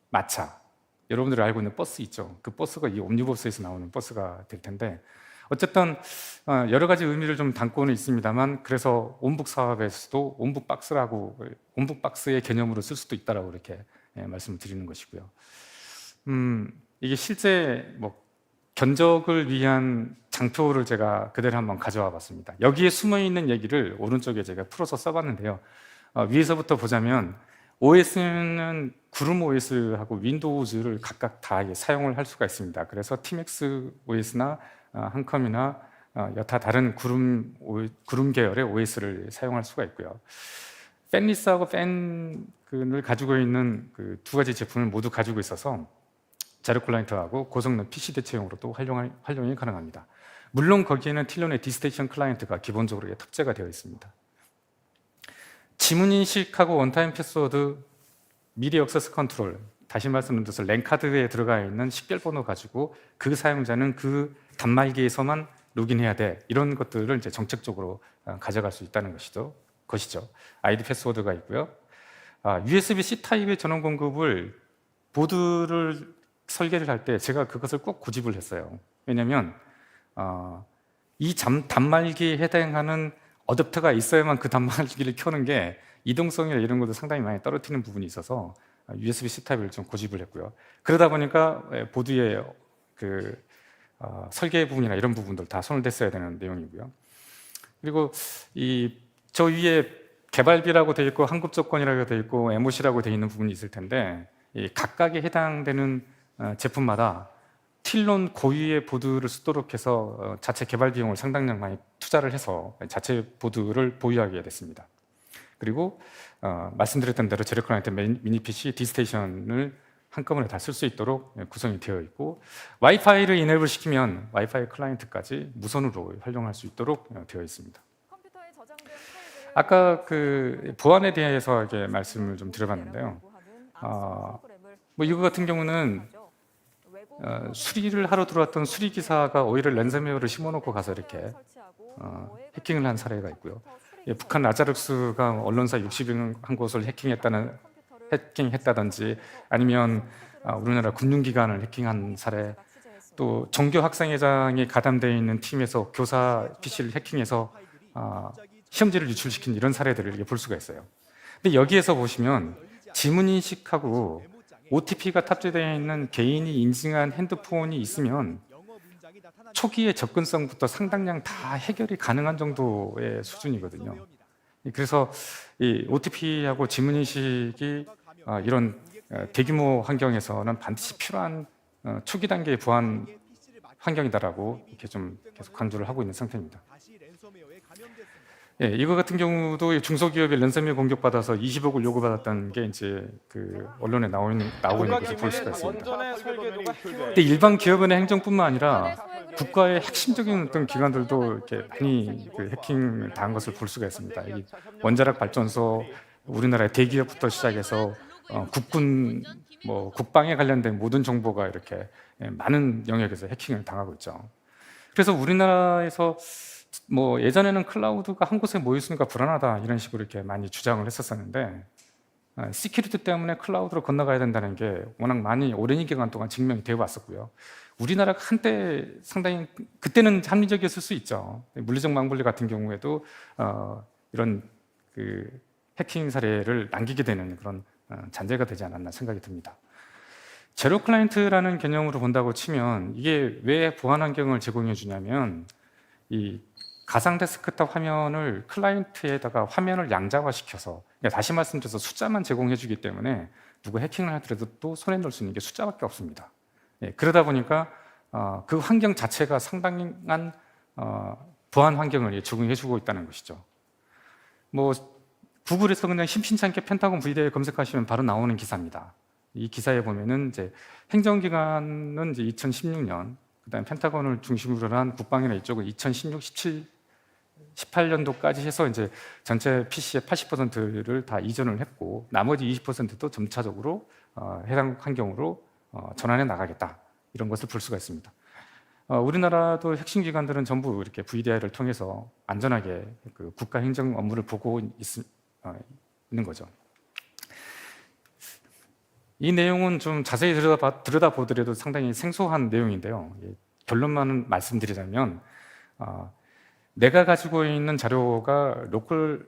마차, 여러분들이 알고 있는 버스 있죠. 그 버스가 이 옴니버스에서 나오는 버스가 될 텐데, 어쨌든 여러 가지 의미를 좀 담고는 있습니다만, 그래서 온북 사업에서도 온북박스의 개념으로 쓸 수도 있다라고 이렇게 말씀을 드리는 것이고요. 이게 실제 뭐 견적을 위한 장표를 제가 그대로 한번 가져와 봤습니다. 여기에 숨어 있는 얘기를 오른쪽에 제가 풀어서 써봤는데요. 위에서부터 보자면 OS는 구름 OS하고 윈도우즈를 각각 다 사용을 할 수가 있습니다. 그래서 TMAX OS나 한컴이나 여타 다른 구름 계열의 OS를 사용할 수가 있고요. 팬리스하고 팬을 가지고 있는 그 두 가지 제품을 모두 가지고 있어서 자료 클라이언트하고 고성능 PC 대체용으로도 활용이 가능합니다. 물론 거기에는 틸론의 디스테이션 클라이언트가 기본적으로 탑재가 되어 있습니다. 지문 인식하고 원타임 패스워드, 미리 액세스 컨트롤, 다시 말씀드려서 랜카드에 들어가 있는 식별번호 가지고 그 사용자는 그 단말기에서만 로그인해야 돼, 이런 것들을 이제 정책적으로 가져갈 수 있다는 것이죠. 아이디 패스워드가 있고요. USB-C 타입의 전원 공급을 보드를 설계를 할 때 제가 그것을 꼭 고집을 했어요. 왜냐하면 이 단말기에 해당하는 어댑터가 있어야만 그 단말기를 켜는 게 이동성이나 이런 것도 상당히 많이 떨어뜨리는 부분이 있어서 USB-C 타입을 좀 고집을 했고요. 그러다 보니까 보드의 그 설계 부분이나 이런 부분들 다 손을 댔어야 되는 내용이고요. 그리고 저 위에 개발비라고 되어 있고 한급 조건이라고 되어 있고 MOC라고 되어 있는 부분이 있을 텐데, 이 각각에 해당되는 제품마다 틸론 고유의 보드를 쓰도록 해서 자체 개발 비용을 상당량 많이 투자를 해서 자체 보드를 보유하게 됐습니다. 그리고 말씀드렸던 대로 제로 클라이언트 미니 PC 디스테이션을 한꺼번에 다 쓸 수 있도록 구성이 되어 있고, 와이파이를 이네이블 시키면 와이파이 클라이언트까지 무선으로 활용할 수 있도록 되어 있습니다. 아까 그 보안에 대해서 이렇게 말씀을 좀 드려봤는데요. 뭐 이거 같은 경우는 수리를 하러 들어왔던 수리 기사가 오히려 랜섬웨어를 심어놓고 가서 이렇게 해킹을 한 사례가 있고요. 예, 북한 라자룩스가 언론사 60여 곳을 해킹했다든지 아니면 우리나라 금융기관을 해킹한 사례, 또 종교학생회장이 가담되어 있는 팀에서 교사 PC를 해킹해서 시험지를 유출시킨 이런 사례들을 이렇게 볼 수가 있어요. 근데 여기에서 보시면 지문인식하고 OTP가 탑재되어 있는 개인이 인증한 핸드폰이 있으면 초기의 접근성부터 상당량 다 해결이 가능한 정도의 수준이거든요. 그래서 이 OTP하고 지문인식이 이런 대규모 환경에서는 반드시 필요한 초기 단계의 보안 환경이다라고 이렇게 좀 계속 강조를 하고 있는 상태입니다. 예, 이거 같은 경우도 중소기업이 랜섬웨어 공격받아서 20억을 요구받았다는 게 이제 그 언론에 나오고 있는 것을 볼 수가 있습니다. 근데 일반 기업의 행정뿐만 아니라 국가의 핵심적인 어떤 기관들도 이렇게 많이 그 해킹을 당한 것을 볼 수가 있습니다. 이 원자력 발전소, 우리나라의 대기업부터 시작해서 국군, 국방에 관련된 모든 정보가 이렇게 많은 영역에서 해킹을 당하고 있죠. 그래서 우리나라에서 예전에는 클라우드가 한 곳에 모였으니까 불안하다 이런 식으로 이렇게 많이 주장을 했었었는데 시큐리티 때문에 클라우드로 건너가야 된다는 게 워낙 많이 오랜 기간 동안 증명이 되어 왔었고요. 우리나라가 한때 상당히 그때는 합리적이었을 수 있죠. 물리적 망분리 같은 경우에도 이런 그 해킹 사례를 남기게 되는 그런 잔재가 되지 않았나 생각이 듭니다. 제로 클라이언트라는 개념으로 본다고 치면 이게 왜 보안 환경을 제공해 주냐면 이 가상 데스크탑 화면을 클라이언트에다가 화면을 양자화시켜서, 그러니까 다시 말씀드려서 숫자만 제공해 주기 때문에 누구 해킹을 하더라도 또 손에 넣을 수 있는 게 숫자밖에 없습니다. 예, 그러다 보니까 그 환경 자체가 상당한 보안 환경을 제공해 주고 있다는 것이죠. 구글에서 그냥 심심찮게 펜타곤 VDI 검색하시면 바로 나오는 기사입니다. 이 기사에 보면은 이제 행정기관은 이제 2016년, 그다음에 펜타곤을 중심으로 한 국방이나 이쪽은 2016, 17, 18년도까지 해서 이제 전체 PC의 80%를 다 이전을 했고 나머지 20%도 점차적으로 해당 환경으로 전환해 나가겠다 이런 것을 볼 수가 있습니다. 우리나라도 핵심 기관들은 전부 이렇게 VDI를 통해서 안전하게 그 국가 행정 업무를 보고 있는 거죠. 이 내용은 좀 자세히 들여다보더라도 상당히 생소한 내용인데요. 결론만 말씀드리자면 내가 가지고 있는 자료가 로컬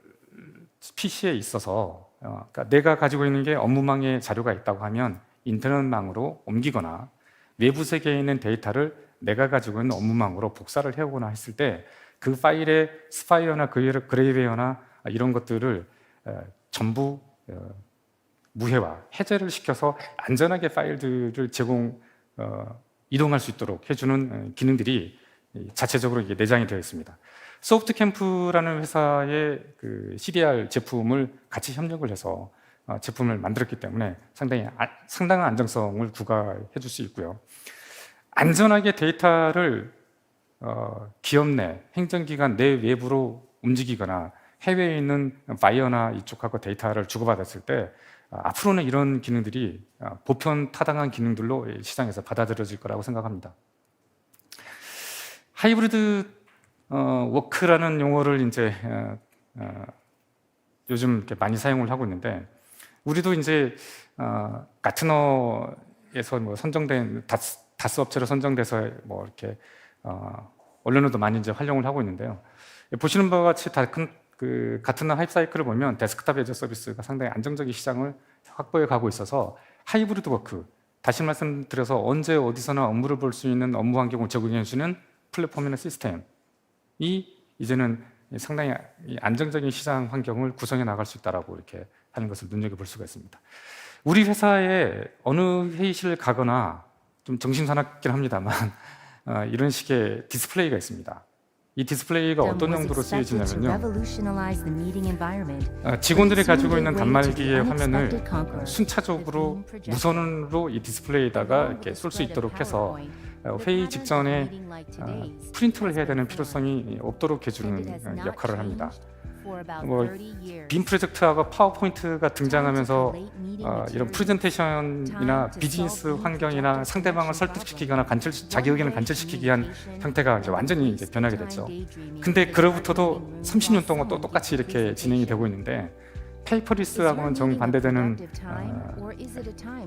PC에 있어서 그러니까 내가 가지고 있는 게 업무망에 자료가 있다고 하면 인터넷망으로 옮기거나 외부 세계에 있는 데이터를 내가 가지고 있는 업무망으로 복사를 해오거나 했을 때 그 파일의 스파이어나 그레이웨어나 이런 것들을 전부 무해와 해제를 시켜서 안전하게 파일들을 이동할 수 있도록 해주는 기능들이 자체적으로 이게 내장이 되어 있습니다. 소프트캠프라는 회사의 그 CDR 제품을 같이 협력을 해서 제품을 만들었기 때문에 상당한 안정성을 부과해 줄 수 있고요. 안전하게 데이터를 기업 내, 행정기관 내 외부로 움직이거나 해외에 있는 바이어나 이쪽하고 데이터를 주고받았을 때 앞으로는 이런 기능들이 보편 타당한 기능들로 시장에서 받아들여질 거라고 생각합니다. 하이브리드 워크라는 용어를 이제 요즘 이렇게 많이 사용을 하고 있는데 우리도 이제 가트너에서 선정된 다스 업체로 선정돼서 이렇게 언론에도 많이 이제 활용을 하고 있는데요. 보시는 바와 같이 그 가트너 하이프 사이클을 보면 데스크탑 애저 서비스가 상당히 안정적인 시장을 확보해 가고 있어서 하이브리드 워크, 다시 말씀드려서 언제 어디서나 업무를 볼 수 있는 업무 환경을 제공해 주는 플랫폼이나 시스템이 이제는 상당히 안정적인 시장 환경을 구성해 나갈 수 있다라고 이렇게 하는 것을 눈여겨볼 수가 있습니다. 우리 회사에 어느 회의실을 가거나 좀 정신사납긴 합니다만 이런 식의 디스플레이가 있습니다. 이 디스플레이가 어떤 용도로 쓰여지냐면요, 직원들이 가지고 있는 단말기의 화면을 순차적으로 무선으로 이 디스플레이에다가 이렇게 쏠 수 있도록 해서 회의 직전에 프린트를 해야 되는 필요성이 없도록 해주는 역할을 합니다. 뭐 빔 프로젝트하고 파워포인트가 등장하면서 이런 프레젠테이션이나 비즈니스 환경이나 상대방을 설득시키거나 자기 의견을 관철시키기 위한 형태가 이제 완전히 이제 변하게 됐죠. 근데 그로부터도 30년 동안 또 똑같이 이렇게 진행이 되고 있는데 페이퍼리스하고는 정반대되는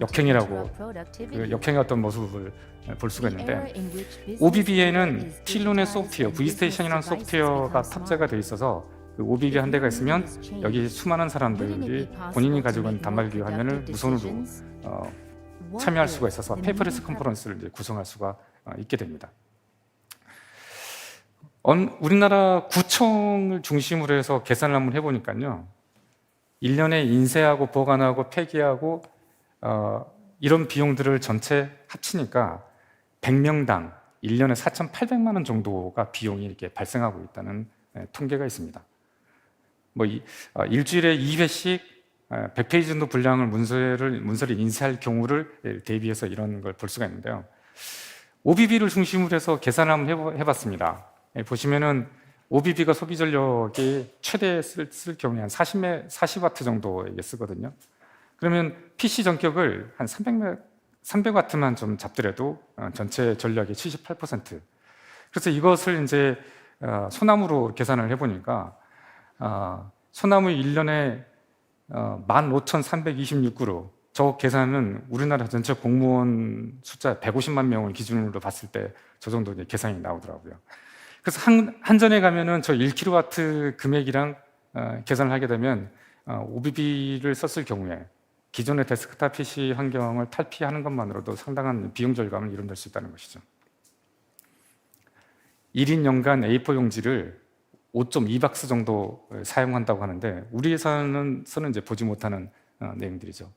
역행이라고 그 역행의 어떤 모습을 볼 수가 있는데 OBB에는 틸론의 소프트웨어, V스테이션이라는 소프트웨어가 탑재가 돼 있어서 그 OBB 한 대가 있으면 여기 수많은 사람들이 본인이 가지고 있는 단말기 화면을 무선으로 참여할 수가 있어서 페이퍼리스 컨퍼런스를 이제 구성할 수가 있게 됩니다. 우리나라 구청을 중심으로 해서 계산을 한번 해보니까요. 1년에 인쇄하고 보관하고 폐기하고 이런 비용들을 전체 합치니까 100명당 1년에 4,800만 원 정도가 비용이 이렇게 발생하고 있다는 통계가 있습니다. 뭐 일주일에 2회씩 100페이지 정도 분량을 문서를 인쇄할 경우를 대비해서 이런 걸 볼 수가 있는데요. OBB를 중심으로 해서 계산을 한번 해봤습니다. 보시면은 OBB가 소비 전력이 최대 쓸 경우에 한 40W 정도 쓰거든요. 그러면 PC 전격을 한 300W만 좀 잡더라도 전체 전력의 78%. 그래서 이것을 이제 소나무로 계산을 해보니까 소나무 1년에 15,326그루. 저 계산은 우리나라 전체 공무원 숫자 150만 명을 기준으로 봤을 때 저 정도 이제 계산이 나오더라고요. 그래서 한전에 가면은 저 1kW 금액이랑 계산을 하게 되면 OBB를 썼을 경우에 기존의 데스크탑 PC 환경을 탈피하는 것만으로도 상당한 비용 절감을 이뤄낼 수 있다는 것이죠. 1인 연간 A4 용지를 5.2박스 정도 사용한다고 하는데 우리 회사는 이제 보지 못하는 내용들이죠.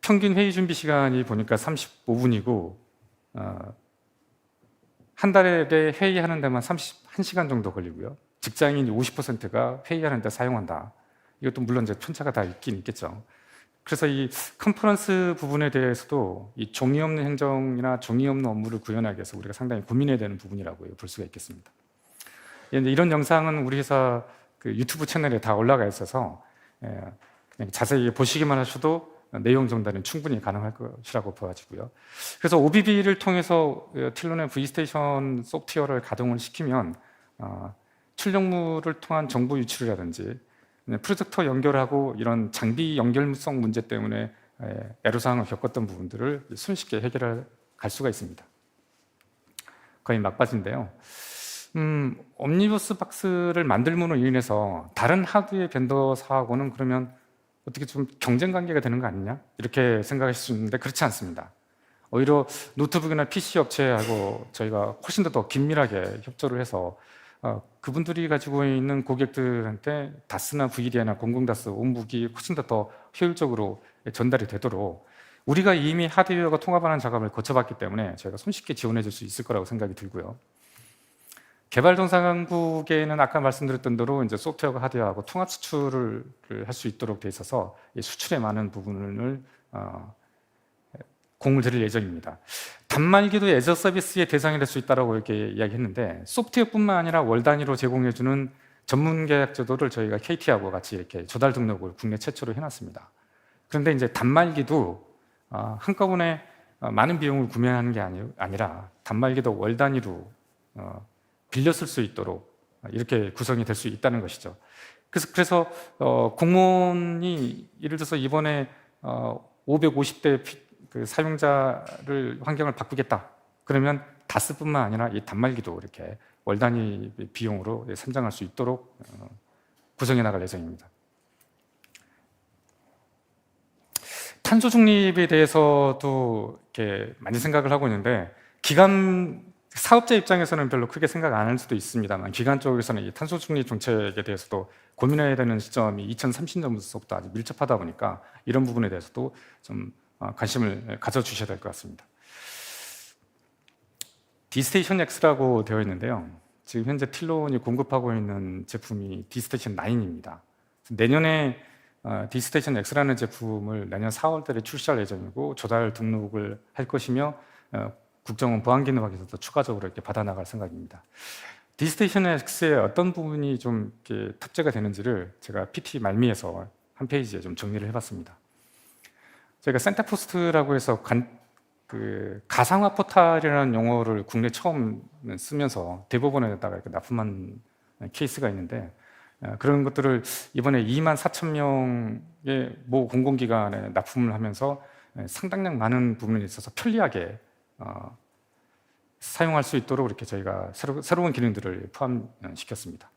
평균 회의 준비 시간이 보니까 35분이고 한 달에 회의하는 데만 31시간 정도 걸리고요. 직장인 50%가 회의하는 데 사용한다. 이것도 물론 이제 편차가 다 있긴 있겠죠. 그래서 이 컨퍼런스 부분에 대해서도 이 종이 없는 행정이나 종이 없는 업무를 구현하기 위해서 우리가 상당히 고민해야 되는 부분이라고 볼 수가 있겠습니다. 이런 영상은 우리 회사 그 유튜브 채널에 다 올라가 있어서 그냥 자세히 보시기만 하셔도 내용 전달은 충분히 가능할 것이라고 보여지고요. 그래서 OBB를 통해서 틸론의 V스테이션 소프트웨어를 가동을 시키면 출력물을 통한 정보 유출이라든지 프로젝터 연결하고 이런 장비 연결성 문제 때문에 애로사항을 겪었던 부분들을 손쉽게 해결할 수가 있습니다. 거의 막바지인데요. 옴니버스 박스를 만들므로 인해서 다른 하드웨어 벤더사하고는 그러면 어떻게 좀 경쟁 관계가 되는 거 아니냐? 이렇게 생각하실 수 있는데 그렇지 않습니다. 오히려 노트북이나 PC 업체하고 저희가 훨씬 더 긴밀하게 협조를 해서 그분들이 가지고 있는 고객들한테 다스나 VDI나 공공다스, 온북이 훨씬 더 효율적으로 전달이 되도록 우리가 이미 하드웨어가 통합하는 작업을 거쳐봤기 때문에 저희가 손쉽게 지원해 줄 수 있을 거라고 생각이 들고요. 개발도상국에는 아까 말씀드렸던 대로 이제 소프트웨어와 하드웨어하고 통합 수출을 할 수 있도록 돼 있어서 수출의 많은 부분을 공을 들일 예정입니다. 단말기도 애저 서비스의 대상이 될 수 있다고 이렇게 이야기했는데 소프트웨어뿐만 아니라 월 단위로 제공해주는 전문 계약 제도를 저희가 KT하고 같이 이렇게 조달 등록을 국내 최초로 해놨습니다. 그런데 이제 단말기도 한꺼번에 많은 비용을 구매하는 게 아니라 단말기도 월 단위로 빌려 쓸 수 있도록 이렇게 구성이 될 수 있다는 것이죠. 그래서 공무원이 예를 들어서 이번에 550대 그 사용자를 환경을 바꾸겠다. 그러면 다스뿐만 아니라 이 단말기도 이렇게 월 단위 비용으로 산정할 수 있도록 구성해 나갈 예정입니다. 탄소 중립에 대해서도 이렇게 많이 생각을 하고 있는데 사업자 입장에서는 별로 크게 생각 안 할 수도 있습니다만 기관 쪽에서는 이 탄소 중립 정책에 대해서도 고민해야 되는 시점이 2030년부터 아주 밀접하다 보니까 이런 부분에 대해서도 좀 관심을 가져주셔야 될 것 같습니다. D스테이션 X라고 되어 있는데요. 지금 현재 틸론이 공급하고 있는 제품이 D스테이션 9입니다. 내년에 D스테이션 X라는 제품을 내년 4월달에 출시할 예정이고 조달 등록을 할 것이며 국정원 보안기능학에서도 추가적으로 이렇게 받아나갈 생각입니다. 디스테이션 X의 어떤 부분이 좀 이렇게 탑재가 되는지를 제가 PT 말미에서 한 페이지에 좀 정리를 해봤습니다. 저희가 센터포스트라고 해서 가상화 포탈이라는 용어를 국내 처음 쓰면서 대법원에다가 이렇게 납품한 케이스가 있는데, 그런 것들을 이번에 24,000명의 모 공공기관에 납품을 하면서 상당량 많은 부분에 있어서 편리하게 사용할 수 있도록 이렇게 저희가 새로운 기능들을 포함시켰습니다.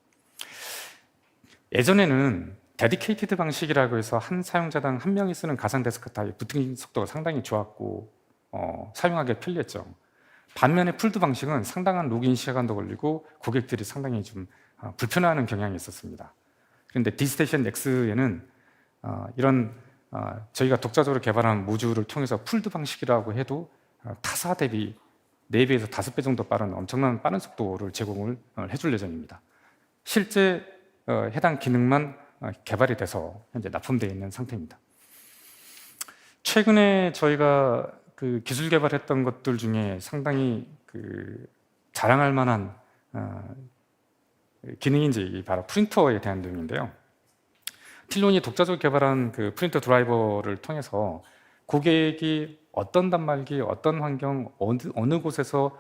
예전에는 데디케이티드 방식이라고 해서 한 사용자당 한 명이 쓰는 가상 데스크탑의 부팅 속도가 상당히 좋았고 사용하기 편리했죠. 반면에 풀드 방식은 상당한 로그인 시간도 걸리고 고객들이 상당히 좀 불편해하는 경향이 있었습니다. 그런데 디스테이션 X에는 이런 저희가 독자적으로 개발한 모듈을 통해서 풀드 방식이라고 해도 타사 대비 4배에서 5배 정도 빠른 엄청난 빠른 속도를 제공을 해줄 예정입니다. 실제 해당 기능만 개발이 돼서 현재 납품되어 있는 상태입니다. 최근에 저희가 그 기술 개발했던 것들 중에 상당히 자랑할 만한 기능인지 바로 프린터에 대한 내용인데요. 틸론이 독자적으로 개발한 그 프린터 드라이버를 통해서 고객이 어떤 단말기, 어떤 환경, 어느 곳에서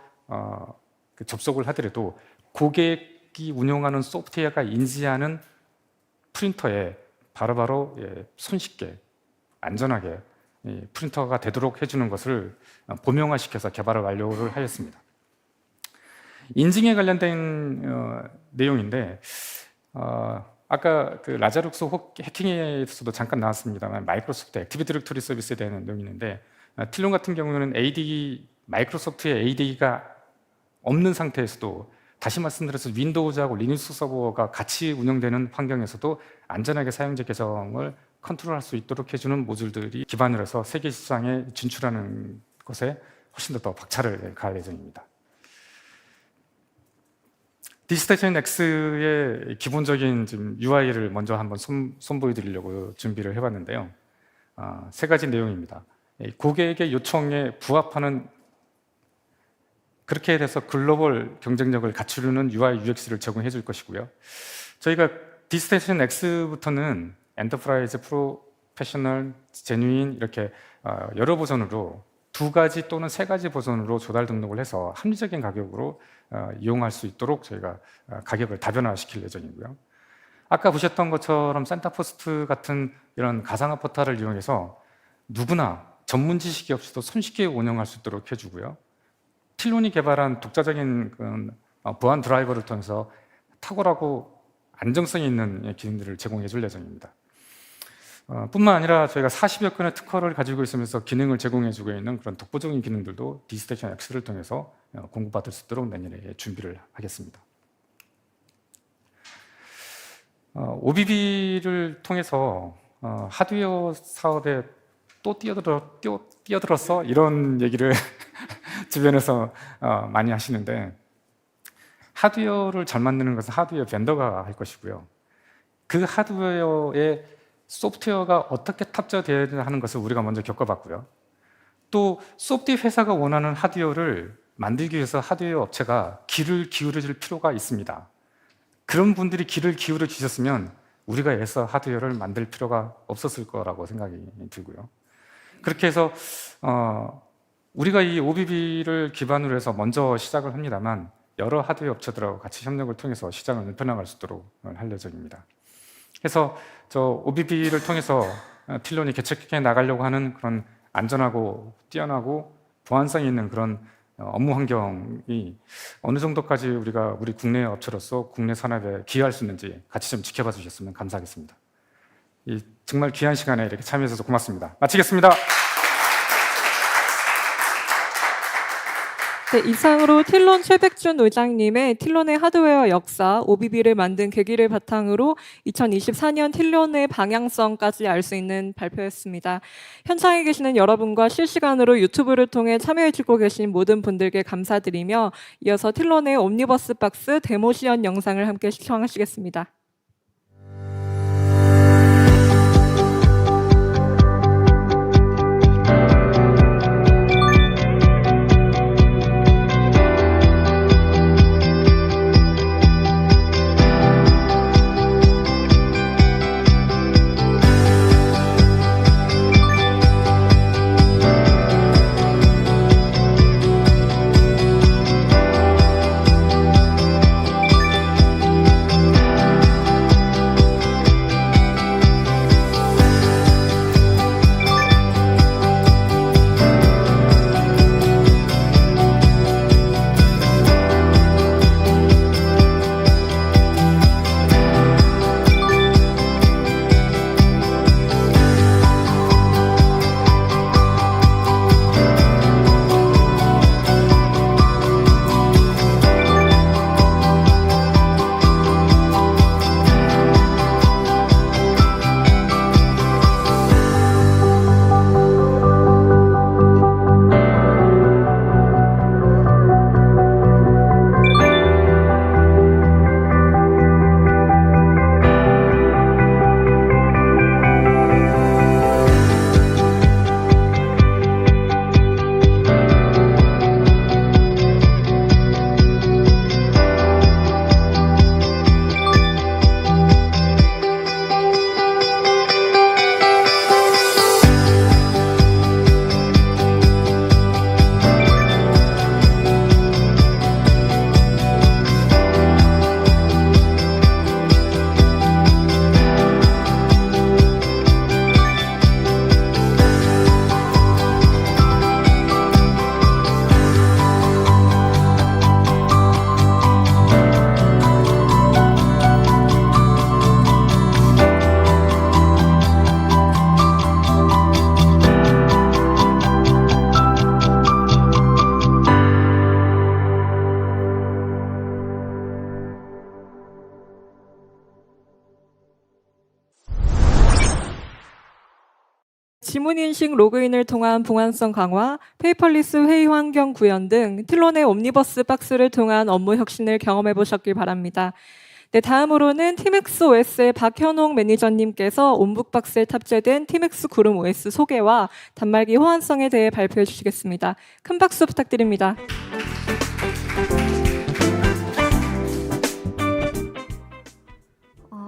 접속을 하더라도 고객이 운영하는 소프트웨어가 인지하는 프린터에 바로바로 손쉽게 안전하게 프린터가 되도록 해주는 것을 범용화시켜서 개발을 완료를 하였습니다. 인증에 관련된 내용인데 아까 그 라자룩스 해킹에서도 잠깐 나왔습니다만 마이크로소프트 액티브 디렉토리 서비스에 대한 내용이 있는데 틸론 같은 경우는 마이크로소프트의 AD가 없는 상태에서도 다시 말씀드려서 윈도우즈하고 리눅스 서버가 같이 운영되는 환경에서도 안전하게 사용자 계정을 컨트롤할 수 있도록 해주는 모듈들이 기반으로 해서 세계 시장에 진출하는 것에 훨씬 더 박차를 가할 예정입니다. 디스테이션 X의 기본적인 좀 UI를 먼저 한번 선보여드리려고 준비를 해봤는데요. 3가지 내용입니다. 고객의 요청에 부합하는 그렇게 돼서 글로벌 경쟁력을 갖추는 UI, UX를 제공해 줄 것이고요. 저희가 디스테이션 X부터는 엔터프라이즈, 프로페셔널, 제뉴인 이렇게 여러 버전으로 2가지 또는 3가지 버전으로 조달 등록을 해서 합리적인 가격으로 이용할 수 있도록 저희가 가격을 다변화시킬 예정이고요. 아까 보셨던 것처럼 센터포스트 같은 이런 가상화 포탈을 이용해서 누구나 전문 지식이 없이도 손쉽게 운영할 수 있도록 해주고요. 틸론이 개발한 독자적인 보안 드라이버를 통해서 탁월하고 안정성이 있는 기능들을 제공해 줄 예정입니다. 뿐만 아니라 저희가 40여 건의 특허를 가지고 있으면서 기능을 제공해 주고 있는 그런 독보적인 기능들도 디스테이션 X를 통해서 공급받을 수 있도록 내년에 준비를 하겠습니다. OBB를 통해서 하드웨어 사업에 또 뛰어들었어? 이런 얘기를 주변에서 많이 하시는데, 하드웨어를 잘 만드는 것은 하드웨어 벤더가 할 것이고요. 그 하드웨어에 소프트웨어가 어떻게 탑재되어야 하는 것을 우리가 먼저 겪어봤고요. 또 소프트웨어 회사가 원하는 하드웨어를 만들기 위해서 하드웨어 업체가 귀를 기울여 줄 필요가 있습니다. 그런 분들이 귀를 기울여 주셨으면 우리가 애써 하드웨어를 만들 필요가 없었을 거라고 생각이 들고요. 그렇게 해서 우리가 이 OBB를 기반으로 해서 먼저 시작을 합니다만 여러 하드웨어 업체들하고 같이 협력을 통해서 시장을 넓혀나갈 수 있도록 할 예정입니다. 그래서 저 OBB를 통해서 틸론이 개척해 나가려고 하는 그런 안전하고 뛰어나고 보안성이 있는 그런 업무 환경이 어느 정도까지 우리가 우리 국내 업체로서 국내 산업에 기여할 수 있는지 같이 좀 지켜봐 주셨으면 감사하겠습니다. 이 정말 귀한 시간에 이렇게 참여해 주셔서 고맙습니다. 마치겠습니다. 네, 이상으로 틸론 최백준 의장님의 틸론의 하드웨어 역사, OBB를 만든 계기를 바탕으로 2024년 틸론의 방향성까지 알 수 있는 발표였습니다. 현장에 계시는 여러분과 실시간으로 유튜브를 통해 참여해주고 계신 모든 분들께 감사드리며 이어서 틸론의 옴니버스 박스 데모 시연 영상을 함께 시청하시겠습니다. 지문인식 로그인을 통한 보안성 강화, 페이퍼리스 회의 환경 구현 등 틸론의 옴니버스 박스를 통한 업무 혁신을 경험해 보셨길 바랍니다. 네, 다음으로는 팀엑스 OS의 박현홍 매니저님께서 온북박스에 탑재된 팀엑스 구름 OS 소개와 단말기 호환성에 대해 발표해 주시겠습니다. 큰 박수 부탁드립니다.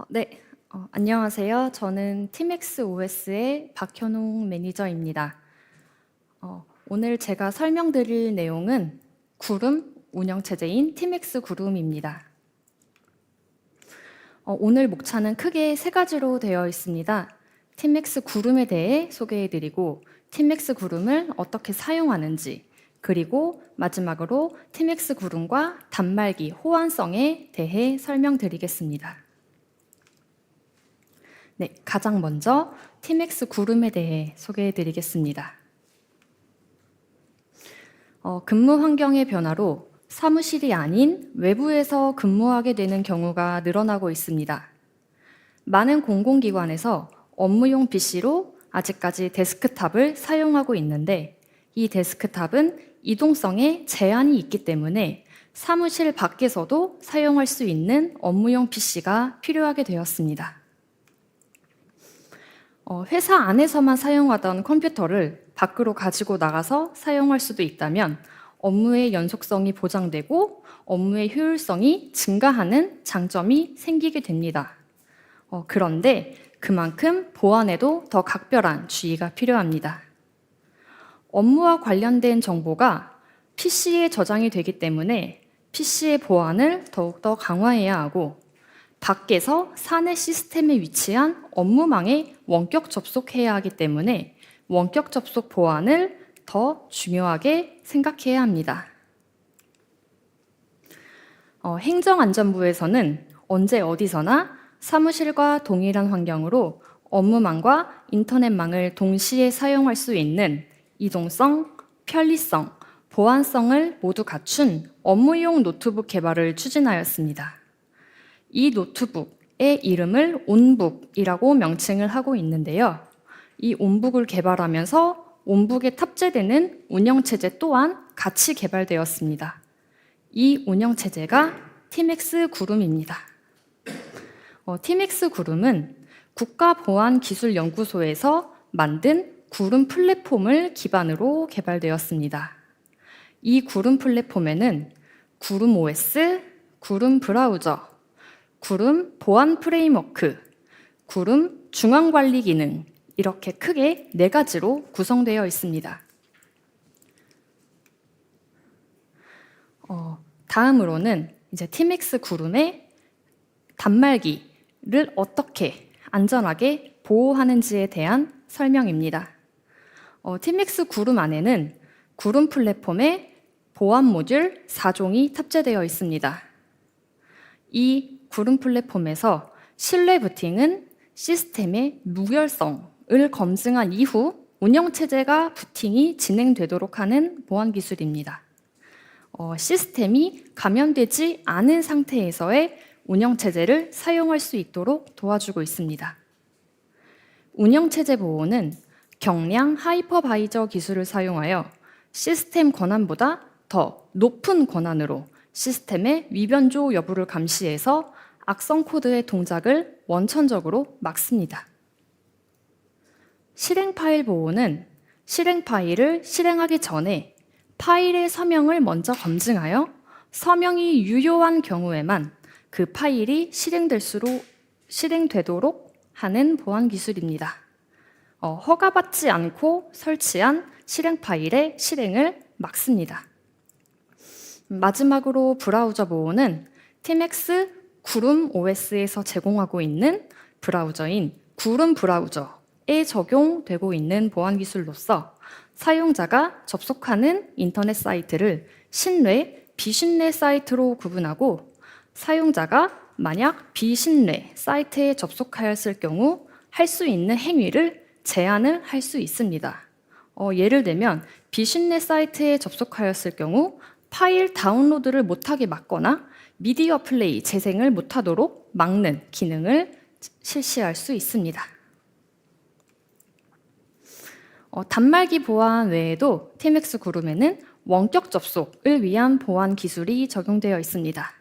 네, 안녕하세요. 저는 팀엑스 OS의 박현홍 매니저입니다. 오늘 제가 설명드릴 내용은 구름 운영체제인 팀엑스 구름입니다. 오늘 목차는 크게 세 가지로 되어 있습니다. 팀엑스 구름에 대해 소개해드리고, 팀엑스 구름을 어떻게 사용하는지, 그리고 마지막으로 팀엑스 구름과 단말기 호환성에 대해 설명드리겠습니다. 네, 가장 먼저 팀엑스 구름에 대해 소개해드리겠습니다. 근무 환경의 변화로 사무실이 아닌 외부에서 근무하게 되는 경우가 늘어나고 있습니다. 많은 공공기관에서 업무용 PC로 아직까지 데스크탑을 사용하고 있는데, 이 데스크탑은 이동성에 제한이 있기 때문에 사무실 밖에서도 사용할 수 있는 업무용 PC가 필요하게 되었습니다. 회사 안에서만 사용하던 컴퓨터를 밖으로 가지고 나가서 사용할 수도 있다면 업무의 연속성이 보장되고 업무의 효율성이 증가하는 장점이 생기게 됩니다. 그런데 그만큼 보안에도 더 각별한 주의가 필요합니다. 업무와 관련된 정보가 PC에 저장이 되기 때문에 PC의 보안을 더욱더 강화해야 하고, 밖에서 사내 시스템에 위치한 업무망에 원격 접속해야 하기 때문에 원격 접속 보안을 더 중요하게 생각해야 합니다. 행정안전부에서는 언제 어디서나 사무실과 동일한 환경으로 업무망과 인터넷망을 동시에 사용할 수 있는 이동성, 편리성, 보안성을 모두 갖춘 업무용 노트북 개발을 추진하였습니다. 이 노트북의 이름을 온북이라고 명칭을 하고 있는데요. 이 온북을 개발하면서 온북에 탑재되는 운영체제 또한 같이 개발되었습니다. 이 운영체제가 팀엑스 구름입니다. 팀엑스 구름은 국가보안기술연구소에서 만든 구름 플랫폼을 기반으로 개발되었습니다. 이 구름 플랫폼에는 구름 OS, 구름 브라우저, 구름 보안 프레임워크, 구름 중앙관리 기능, 이렇게 크게 4가지로 구성되어 있습니다. 다음으로는 이제 팀엑스 구름의 단말기를 어떻게 안전하게 보호하는지에 대한 설명입니다. 팀엑스 구름 안에는 구름 플랫폼에 보안 모듈 4종이 탑재되어 있습니다. 이 구름 플랫폼에서 실내 부팅은 시스템의 무결성을 검증한 이후 운영체제가 부팅이 진행되도록 하는 보안 기술입니다. 시스템이 감염되지 않은 상태에서의 운영체제를 사용할 수 있도록 도와주고 있습니다. 운영체제 보호는 경량 하이퍼바이저 기술을 사용하여 시스템 권한보다 더 높은 권한으로 시스템의 위변조 여부를 감시해서 악성 코드의 동작을 원천적으로 막습니다. 실행 파일 보호는 실행 파일을 실행하기 전에 파일의 서명을 먼저 검증하여 서명이 유효한 경우에만 그 파일이 실행되도록 하는 보안 기술입니다. 허가받지 않고 설치한 실행 파일의 실행을 막습니다. 마지막으로 브라우저 보호는 팀엑스 구름 OS에서 제공하고 있는 브라우저인 구름 브라우저에 적용되고 있는 보안 기술로서 사용자가 접속하는 인터넷 사이트를 신뢰, 비신뢰 사이트로 구분하고, 사용자가 만약 비신뢰 사이트에 접속하였을 경우 할 수 있는 행위를 제한을 할 수 있습니다. 예를 들면 비신뢰 사이트에 접속하였을 경우 파일 다운로드를 못하게 막거나 미디어 플레이 재생을 못하도록 막는 기능을 실시할 수 있습니다. 단말기 보안 외에도 TMX 구름에는 원격 접속을 위한 보안 기술이 적용되어 있습니다.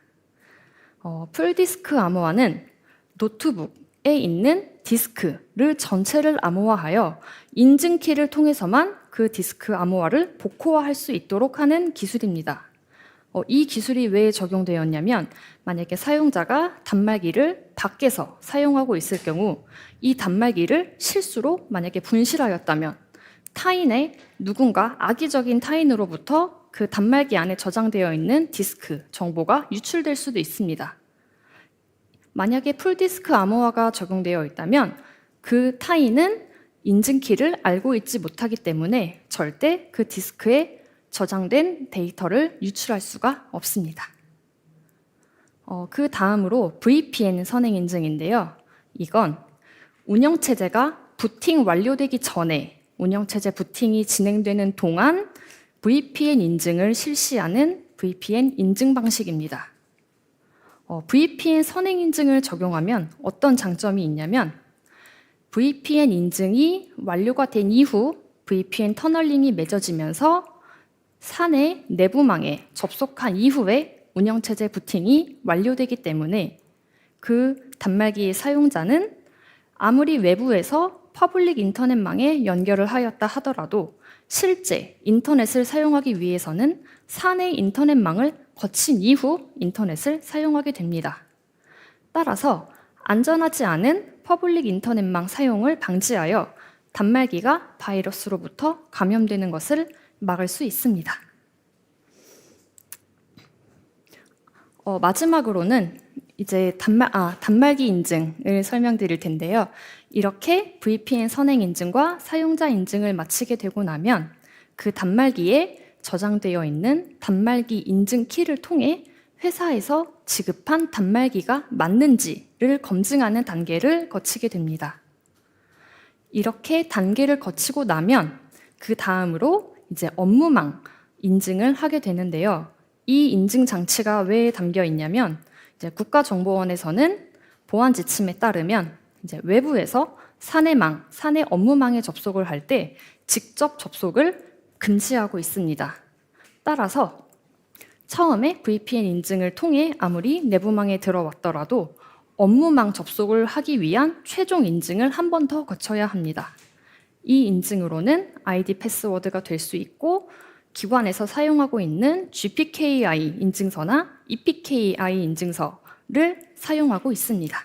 풀디스크 암호화는 노트북에 있는 디스크를 전체를 암호화하여 인증키를 통해서만 그 디스크 암호화를 복호화할 수 있도록 하는 기술입니다. 이 기술이 왜 적용되었냐면 만약에 사용자가 단말기를 밖에서 사용하고 있을 경우 이 단말기를 실수로 만약에 분실하였다면 타인의 누군가 악의적인 타인으로부터 그 단말기 안에 저장되어 있는 디스크 정보가 유출될 수도 있습니다. 만약에 풀디스크 암호화가 적용되어 있다면 그 타인은 인증키를 알고 있지 못하기 때문에 절대 그 디스크에 저장된 데이터를 유출할 수가 없습니다. 그 다음으로 VPN 선행 인증인데요. 이건 운영체제가 부팅 완료되기 전에 운영체제 부팅이 진행되는 동안 VPN 인증을 실시하는 VPN 인증 방식입니다. VPN 선행 인증을 적용하면 어떤 장점이 있냐면 VPN 인증이 완료가 된 이후 VPN 터널링이 맺어지면서 사내 내부망에 접속한 이후에 운영체제 부팅이 완료되기 때문에 그 단말기의 사용자는 아무리 외부에서 퍼블릭 인터넷망에 연결을 하였다 하더라도 실제 인터넷을 사용하기 위해서는 사내 인터넷망을 거친 이후 인터넷을 사용하게 됩니다. 따라서 안전하지 않은 퍼블릭 인터넷망 사용을 방지하여 단말기가 바이러스로부터 감염되는 것을 막을 수 있습니다. 마지막으로는 이제 단말기 인증을 설명드릴 텐데요. 이렇게 VPN 선행 인증과 사용자 인증을 마치게 되고 나면 그 단말기에 저장되어 있는 단말기 인증 키를 통해 회사에서 지급한 단말기가 맞는지를 검증하는 단계를 거치게 됩니다. 이렇게 단계를 거치고 나면 그 다음으로 이제 업무망 인증을 하게 되는데요. 이 인증 장치가 왜 담겨 있냐면 이제 국가정보원에서는 보안 지침에 따르면 이제 외부에서 사내망, 사내 업무망에 접속을 할 때 직접 접속을 금지하고 있습니다. 따라서 처음에 VPN 인증을 통해 아무리 내부망에 들어왔더라도 업무망 접속을 하기 위한 최종 인증을 한 번 더 거쳐야 합니다. 이 인증으로는 아이디 패스워드가 될 수 있고 기관에서 사용하고 있는 GPKI 인증서나 EPKI 인증서를 사용하고 있습니다.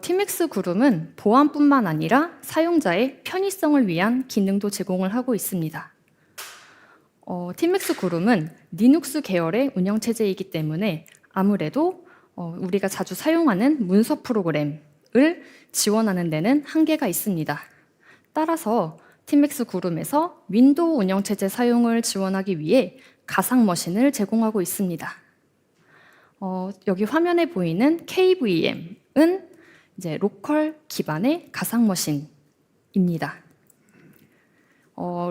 TMX 구름은 보안뿐만 아니라 사용자의 편의성을 위한 기능도 제공을 하고 있습니다. TMX 구름은 리눅스 계열의 운영체제이기 때문에 아무래도 우리가 자주 사용하는 문서 프로그램을 지원하는 데는 한계가 있습니다. 따라서 TMX 구름에서 윈도우 운영체제 사용을 지원하기 위해 가상 머신을 제공하고 있습니다. 여기 화면에 보이는 KVM은 이제 로컬 기반의 가상 머신입니다.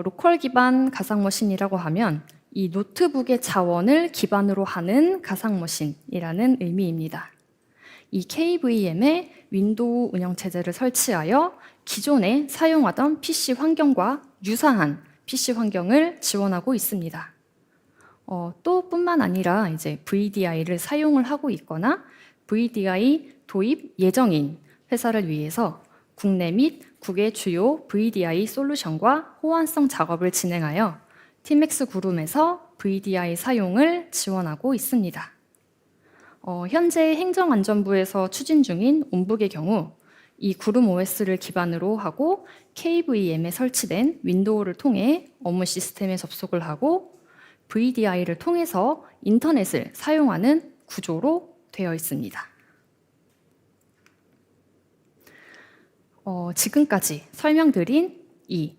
로컬 기반 가상 머신이라고 하면 이 노트북의 자원을 기반으로 하는 가상 머신이라는 의미입니다. 이 KVM에 윈도우 운영체제를 설치하여 기존에 사용하던 PC 환경과 유사한 PC 환경을 지원하고 있습니다. 또 뿐만 아니라 이제 VDI를 사용을 하고 있거나 VDI 도입 예정인 회사를 위해서 국내 및 국외 주요 VDI 솔루션과 호환성 작업을 진행하여 TMX 구름에서 VDI 사용을 지원하고 있습니다. 현재 행정안전부에서 추진 중인 온북의 경우 이 구름 OS를 기반으로 하고 KVM에 설치된 윈도우를 통해 업무 시스템에 접속을 하고 VDI를 통해서 인터넷을 사용하는 구조로 되어 있습니다. 지금까지 설명드린 이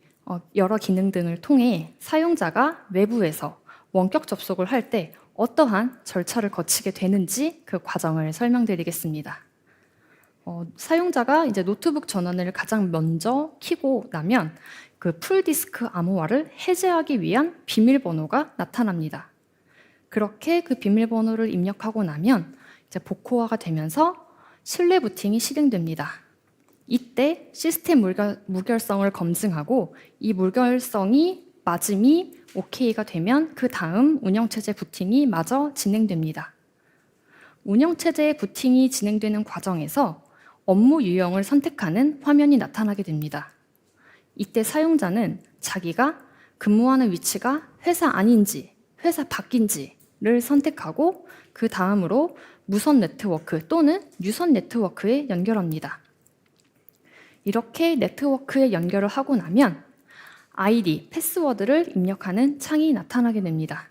여러 기능 등을 통해 사용자가 외부에서 원격 접속을 할 때 어떠한 절차를 거치게 되는지 그 과정을 설명드리겠습니다. 사용자가 이제 노트북 전원을 가장 먼저 켜고 나면 그 풀디스크 암호화를 해제하기 위한 비밀번호가 나타납니다. 그렇게 그 비밀번호를 입력하고 나면 이제 복호화가 되면서 실내 부팅이 실행됩니다. 이때 시스템 무결성을 검증하고 이 무결성이 맞음이 OK가 되면 그 다음 운영체제 부팅이 마저 진행됩니다. 운영체제의 부팅이 진행되는 과정에서 업무 유형을 선택하는 화면이 나타나게 됩니다. 이때 사용자는 자기가 근무하는 위치가 회사 안인지 회사 밖인지를 선택하고 그 다음으로 무선 네트워크 또는 유선 네트워크에 연결합니다. 이렇게 네트워크에 연결을 하고 나면 아이디, 패스워드를 입력하는 창이 나타나게 됩니다.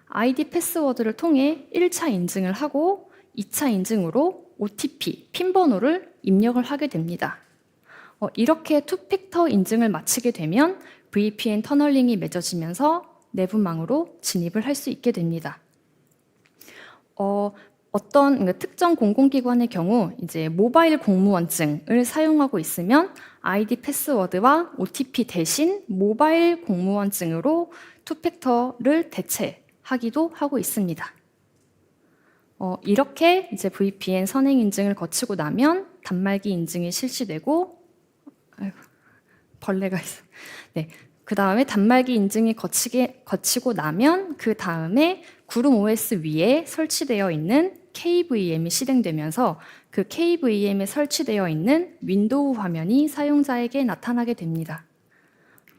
아이디, 패스워드를 통해 1차 인증을 하고 2차 인증으로 OTP, 핀 번호를 입력을 하게 됩니다. 이렇게 투팩터 인증을 마치게 되면 VPN 터널링이 맺어지면서 내부망으로 진입을 할 수 있게 됩니다. 어떤 특정 공공기관의 경우 이제 모바일 공무원증을 사용하고 있으면 아이디 패스워드와 OTP 대신 모바일 공무원증으로 투팩터를 대체하기도 하고 있습니다. 이렇게 이제 VPN 선행 인증을 거치고 나면 단말기 인증이 실시되고 벌레가 있어. 네. 그 다음에 단말기 인증이 거치고 나면 그 다음에 구름 OS 위에 설치되어 있는 KVM이 실행되면서 그 KVM에 설치되어 있는 윈도우 화면이 사용자에게 나타나게 됩니다.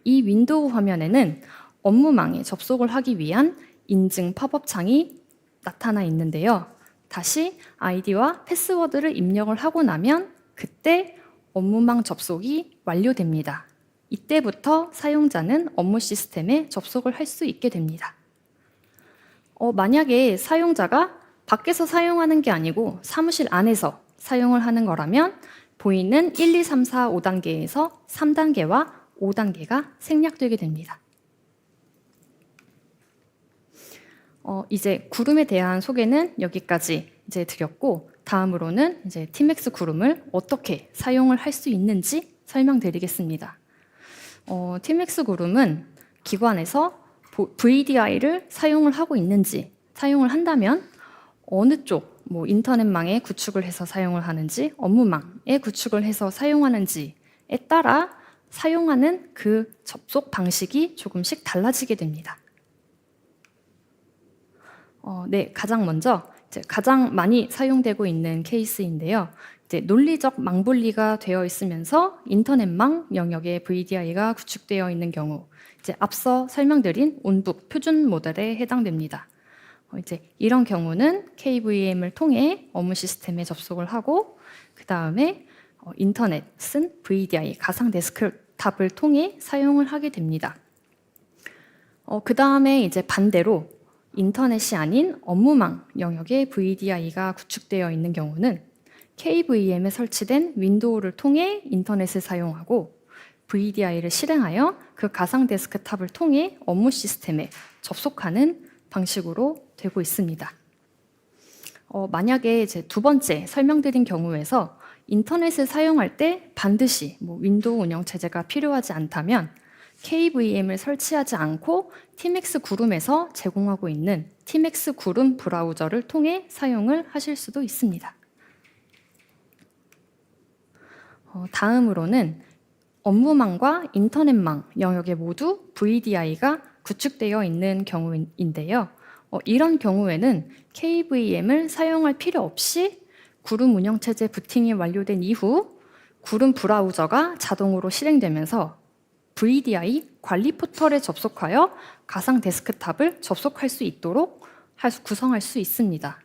이 윈도우 화면에는 업무망에 접속을 하기 위한 인증 팝업 창이 나타나 있는데요. 다시 아이디와 패스워드를 입력을 하고 나면 그때 업무망 접속이 완료됩니다. 이때부터 사용자는 업무 시스템에 접속을 할 수 있게 됩니다. 만약에 사용자가 밖에서 사용하는 게 아니고 사무실 안에서 사용을 하는 거라면 보이는 1, 2, 3, 4, 5단계에서 3단계와 5단계가 생략되게 됩니다. 이제 구름에 대한 소개는 여기까지 이제 드렸고 다음으로는 이제 TMX 구름을 어떻게 사용을 할 수 있는지 설명드리겠습니다. TMX 구름은 기관에서 VDI를 사용을 하고 있는지, 사용을 한다면 어느 쪽, 인터넷망에 구축을 해서 사용을 하는지, 업무망에 구축을 해서 사용하는지에 따라 사용하는 그 접속 방식이 조금씩 달라지게 됩니다. 네, 가장 먼저 가장 많이 사용되고 있는 케이스인데요. 논리적 망분리가 되어 있으면서 인터넷망 영역에 VDI가 구축되어 있는 경우, 앞서 설명드린 온북 표준 모델에 해당됩니다. 이런 경우는 KVM을 통해 업무 시스템에 접속을 하고 그 다음에 인터넷은 VDI 가상 데스크탑을 통해 사용을 하게 됩니다. 그 다음에 반대로 인터넷이 아닌 업무망 영역에 VDI가 구축되어 있는 경우는 KVM에 설치된 윈도우를 통해 인터넷을 사용하고 VDI를 실행하여 그 가상 데스크탑을 통해 업무 시스템에 접속하는 방식으로 되고 있습니다. 만약에 두 번째 설명드린 경우에서 인터넷을 사용할 때 반드시 윈도우 운영체제가 필요하지 않다면 KVM을 설치하지 않고 TMX 구름에서 제공하고 있는 TMX 구름 브라우저를 통해 사용을 하실 수도 있습니다. 다음으로는 업무망과 인터넷망 영역에 모두 VDI가 구축되어 있는 경우인데요. 이런 경우에는 KVM을 사용할 필요 없이 구름 운영체제 부팅이 완료된 이후 구름 브라우저가 자동으로 실행되면서 VDI 관리 포털에 접속하여 가상 데스크탑을 접속할 수 있도록 구성할 수 있습니다.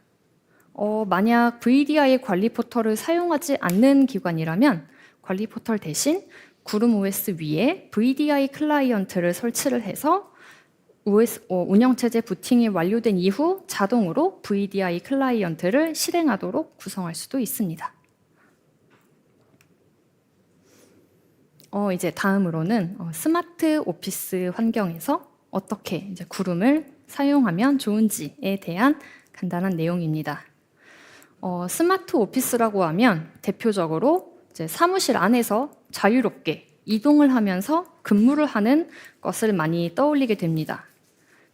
만약 VDI 관리 포털을 사용하지 않는 기관이라면 관리 포털 대신 구름 OS 위에 VDI 클라이언트를 설치를 해서 운영체제 부팅이 완료된 이후 자동으로 VDI 클라이언트를 실행하도록 구성할 수도 있습니다. 이제 다음으로는 스마트 오피스 환경에서 어떻게 구름을 사용하면 좋은지에 대한 간단한 내용입니다. 스마트 오피스라고 하면 대표적으로 사무실 안에서 자유롭게 이동을 하면서 근무를 하는 것을 많이 떠올리게 됩니다.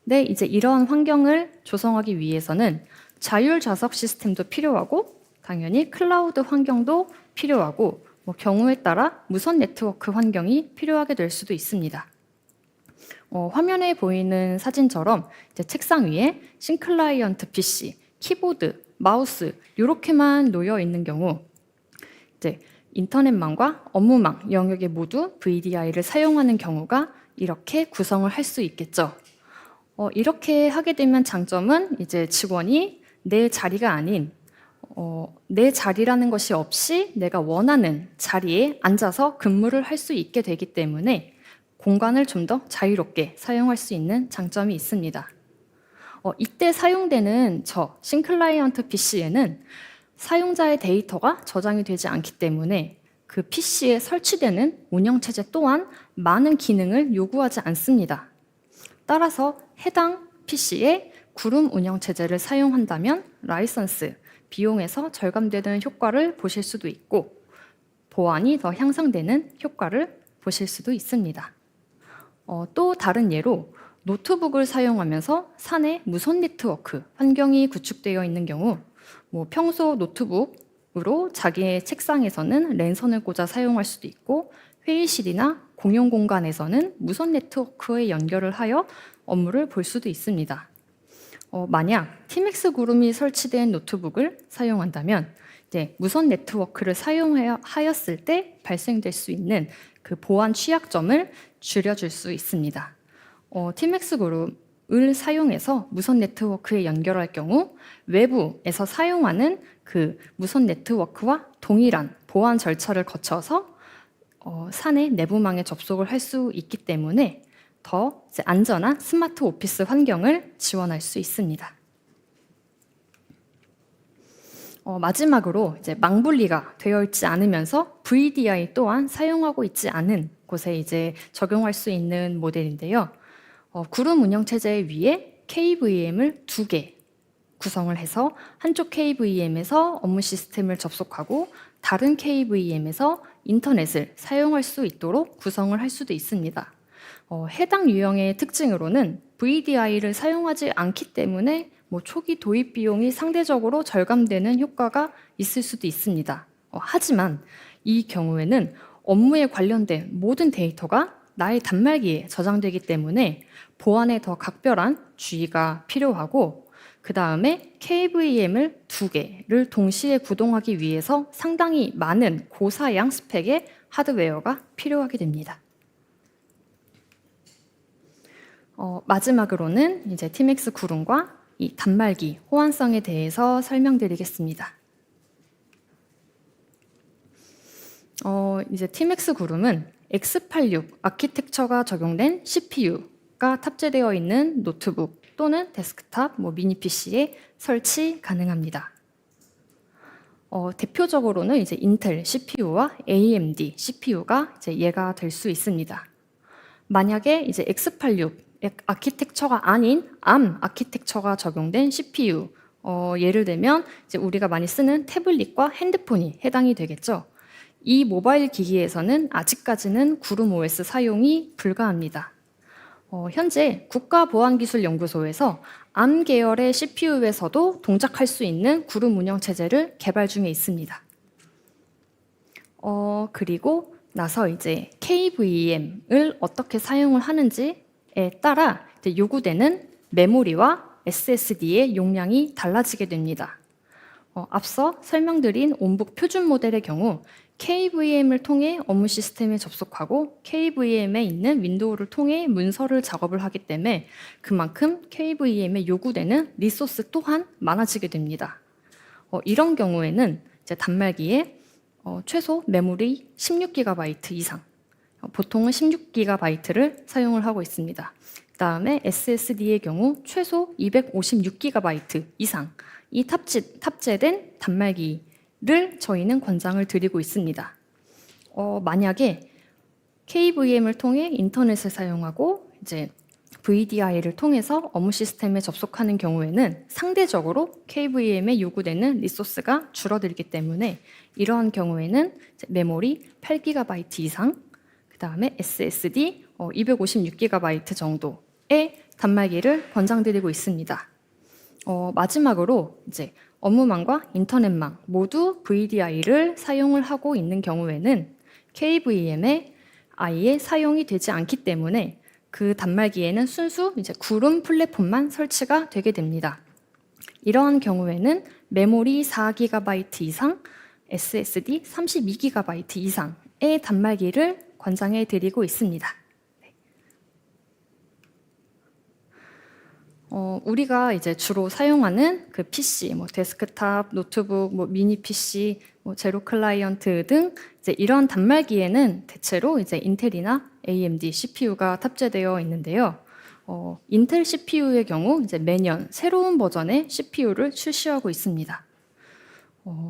네, 이러한 환경을 조성하기 위해서는 자율 좌석 시스템도 필요하고 당연히 클라우드 환경도 필요하고 경우에 따라 무선 네트워크 환경이 필요하게 될 수도 있습니다. 화면에 보이는 사진처럼 이제 책상 위에 싱클라이언트 PC, 키보드, 마우스 이렇게만 놓여 있는 경우 이제 인터넷망과 업무망 영역에 모두 VDI를 사용하는 경우가 이렇게 구성을 할 수 있겠죠. 이렇게 하게 되면 장점은 이제 직원이 내 자리가 아닌 내 자리라는 것이 없이 내가 원하는 자리에 앉아서 근무를 할 수 있게 되기 때문에 공간을 좀 더 자유롭게 사용할 수 있는 장점이 있습니다. 이때 사용되는 저 싱클라이언트 PC에는 사용자의 데이터가 저장이 되지 않기 때문에 그 PC에 설치되는 운영체제 또한 많은 기능을 요구하지 않습니다. 따라서 해당 PC에 구름 운영체제를 사용한다면 라이선스, 비용에서 절감되는 효과를 보실 수도 있고 보안이 더 향상되는 효과를 보실 수도 있습니다. 또 다른 예로 노트북을 사용하면서 사내 무선 네트워크 환경이 구축되어 있는 경우 평소 노트북으로 자기의 책상에서는 랜선을 꽂아 사용할 수도 있고 회의실이나 공용 공간에서는 무선 네트워크에 연결을 하여 업무를 볼 수도 있습니다. 만약 티맥스 구름이 설치된 노트북을 사용한다면 이제 무선 네트워크를 사용하였을 때 발생될 수 있는 그 보안 취약점을 줄여줄 수 있습니다. 티맥스 그룹을 사용해서 무선 네트워크에 연결할 경우 외부에서 사용하는 그 무선 네트워크와 동일한 보안 절차를 거쳐서 사내 내부망에 접속을 할 수 있기 때문에 더 안전한 스마트 오피스 환경을 지원할 수 있습니다. 마지막으로 이제 망분리가 되어 있지 않으면서 VDI 또한 사용하고 있지 않은 곳에 이제 적용할 수 있는 모델인데요. 구름 운영체제 위에 KVM을 2개 구성을 해서 한쪽 KVM에서 업무 시스템을 접속하고 다른 KVM에서 인터넷을 사용할 수 있도록 구성을 할 수도 있습니다. 해당 유형의 특징으로는 VDI를 사용하지 않기 때문에 초기 도입 비용이 상대적으로 절감되는 효과가 있을 수도 있습니다. 하지만 이 경우에는 업무에 관련된 모든 데이터가 나의 단말기에 저장되기 때문에 보안에 더 각별한 주의가 필요하고 그 다음에 KVM을 2개를 동시에 구동하기 위해서 상당히 많은 고사양 스펙의 하드웨어가 필요하게 됩니다. 마지막으로는 이제 티맥스 구름과 이 단말기 호환성에 대해서 설명드리겠습니다. 이제 티맥스 구름은 X86 아키텍처가 적용된 CPU가 탑재되어 있는 노트북 또는 데스크탑, 미니 PC에 설치 가능합니다. 대표적으로는 이제 인텔 CPU와 AMD CPU가 이제 예가 될 수 있습니다. 만약에 이제 X86 아키텍처가 아닌 ARM 아키텍처가 적용된 CPU, 예를 들면 이제 우리가 많이 쓰는 태블릿과 핸드폰이 해당이 되겠죠. 이 모바일 기기에서는 아직까지는 구름 OS 사용이 불가합니다. 현재 국가보안기술연구소에서 ARM 계열의 CPU에서도 동작할 수 있는 구름 운영체제를 개발 중에 있습니다. 그리고 나서 이제 KVM을 어떻게 사용을 하는지에 따라 이제 요구되는 메모리와 SSD의 용량이 달라지게 됩니다. 앞서 설명드린 온북 표준 모델의 경우 KVM을 통해 업무 시스템에 접속하고 KVM에 있는 윈도우를 통해 문서를 작업을 하기 때문에 그만큼 KVM에 요구되는 리소스 또한 많아지게 됩니다. 이런 경우에는 이제 단말기에 최소 메모리 16GB 이상, 보통은 16GB를 사용을 하고 있습니다. 그 다음에 SSD의 경우 최소 256GB 이상 이 탑재된 단말기를 저희는 권장을 드리고 있습니다. 만약에 KVM을 통해 인터넷을 사용하고 이제 VDI를 통해서 업무 시스템에 접속하는 경우에는 상대적으로 KVM에 요구되는 리소스가 줄어들기 때문에 이러한 경우에는 메모리 8GB 이상, 그 다음에 SSD 256GB 정도의 단말기를 권장드리고 있습니다. 마지막으로 이제 업무망과 인터넷망 모두 VDI를 사용을 하고 있는 경우에는 KVM에 아예 사용이 되지 않기 때문에 그 단말기에는 순수 이제 구름 플랫폼만 설치가 되게 됩니다. 이러한 경우에는 메모리 4GB 이상, SSD 32GB 이상의 단말기를 권장해 드리고 있습니다. 우리가 이제 주로 사용하는 그 PC, 뭐 데스크탑, 노트북, 뭐 미니 PC, 뭐 제로 클라이언트 등 이제 이런 단말기에는 대체로 이제 인텔이나 AMD CPU가 탑재되어 있는데요. 인텔 CPU의 경우 이제 매년 새로운 버전의 CPU를 출시하고 있습니다.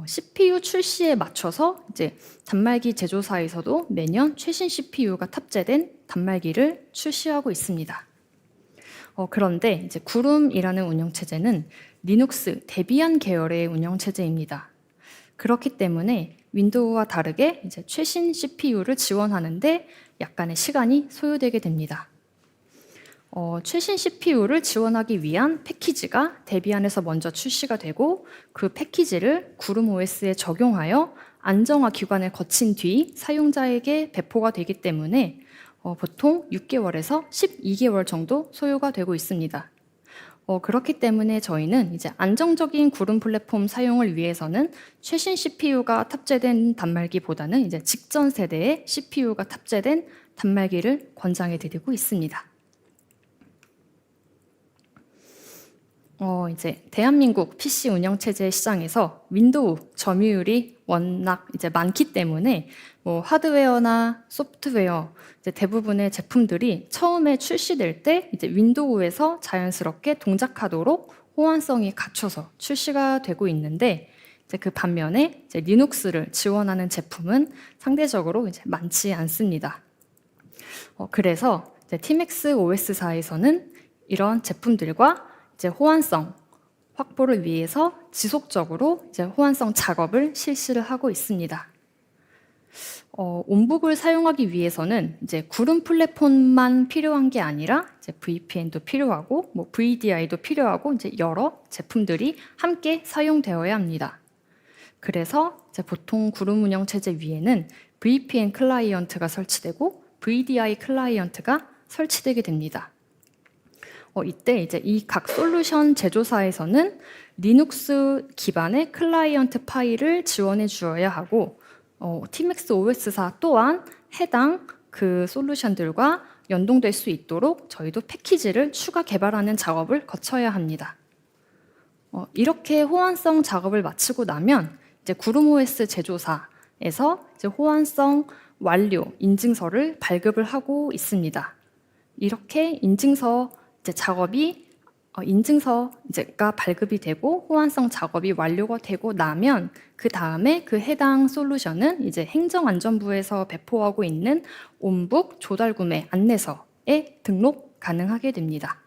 CPU 출시에 맞춰서 이제 단말기 제조사에서도 매년 최신 CPU가 탑재된 단말기를 출시하고 있습니다. 그런데 이제 구름이라는 운영체제는 리눅스 데비안 계열의 운영체제입니다. 그렇기 때문에 윈도우와 다르게 이제 최신 CPU를 지원하는데 약간의 시간이 소요되게 됩니다. 최신 CPU를 지원하기 위한 패키지가 데비안에서 먼저 출시가 되고 그 패키지를 구름 OS에 적용하여 안정화 기간을 거친 뒤 사용자에게 배포가 되기 때문에 보통 6개월에서 12개월 정도 소요가 되고 있습니다. 그렇기 때문에 저희는 이제 안정적인 구름 플랫폼 사용을 위해서는 최신 CPU가 탑재된 단말기보다는 이제 직전 세대의 CPU가 탑재된 단말기를 권장해 드리고 있습니다. 이제 대한민국 PC 운영체제 시장에서 윈도우 점유율이 워낙 이제 많기 때문에 뭐 하드웨어나 소프트웨어 이제 대부분의 제품들이 처음에 출시될 때 이제 윈도우에서 자연스럽게 동작하도록 호환성이 갖춰서 출시가 되고 있는데 이제 그 반면에 이제 리눅스를 지원하는 제품은 상대적으로 이제 많지 않습니다. 그래서 이제 팀엑스 OS사에서는 이런 제품들과 이제 호환성 확보를 위해서 지속적으로 이제 호환성 작업을 실시를 하고 있습니다. 온북을 사용하기 위해서는 이제 구름 플랫폼만 필요한 게 아니라 이제 VPN도 필요하고 뭐 VDI도 필요하고 이제 여러 제품들이 함께 사용되어야 합니다. 그래서 이제 보통 구름 운영 체제 위에는 VPN 클라이언트가 설치되고 VDI 클라이언트가 설치되게 됩니다. 이때 이제 이 각 솔루션 제조사에서는 리눅스 기반의 클라이언트 파일을 지원해 주어야 하고 팀엑스 OS사 또한 해당 그 솔루션들과 연동될 수 있도록 저희도 패키지를 추가 개발하는 작업을 거쳐야 합니다. 이렇게 호환성 작업을 마치고 나면 이제 구름 OS 제조사에서 이제 호환성 완료 인증서를 발급을 하고 있습니다. 이렇게 인증서 이제 작업이 인증서 이제가 발급이 되고 호환성 작업이 완료가 되고 나면 그 다음에 그 해당 솔루션은 이제 행정안전부에서 배포하고 있는 온북 조달구매 안내서에 등록 가능하게 됩니다.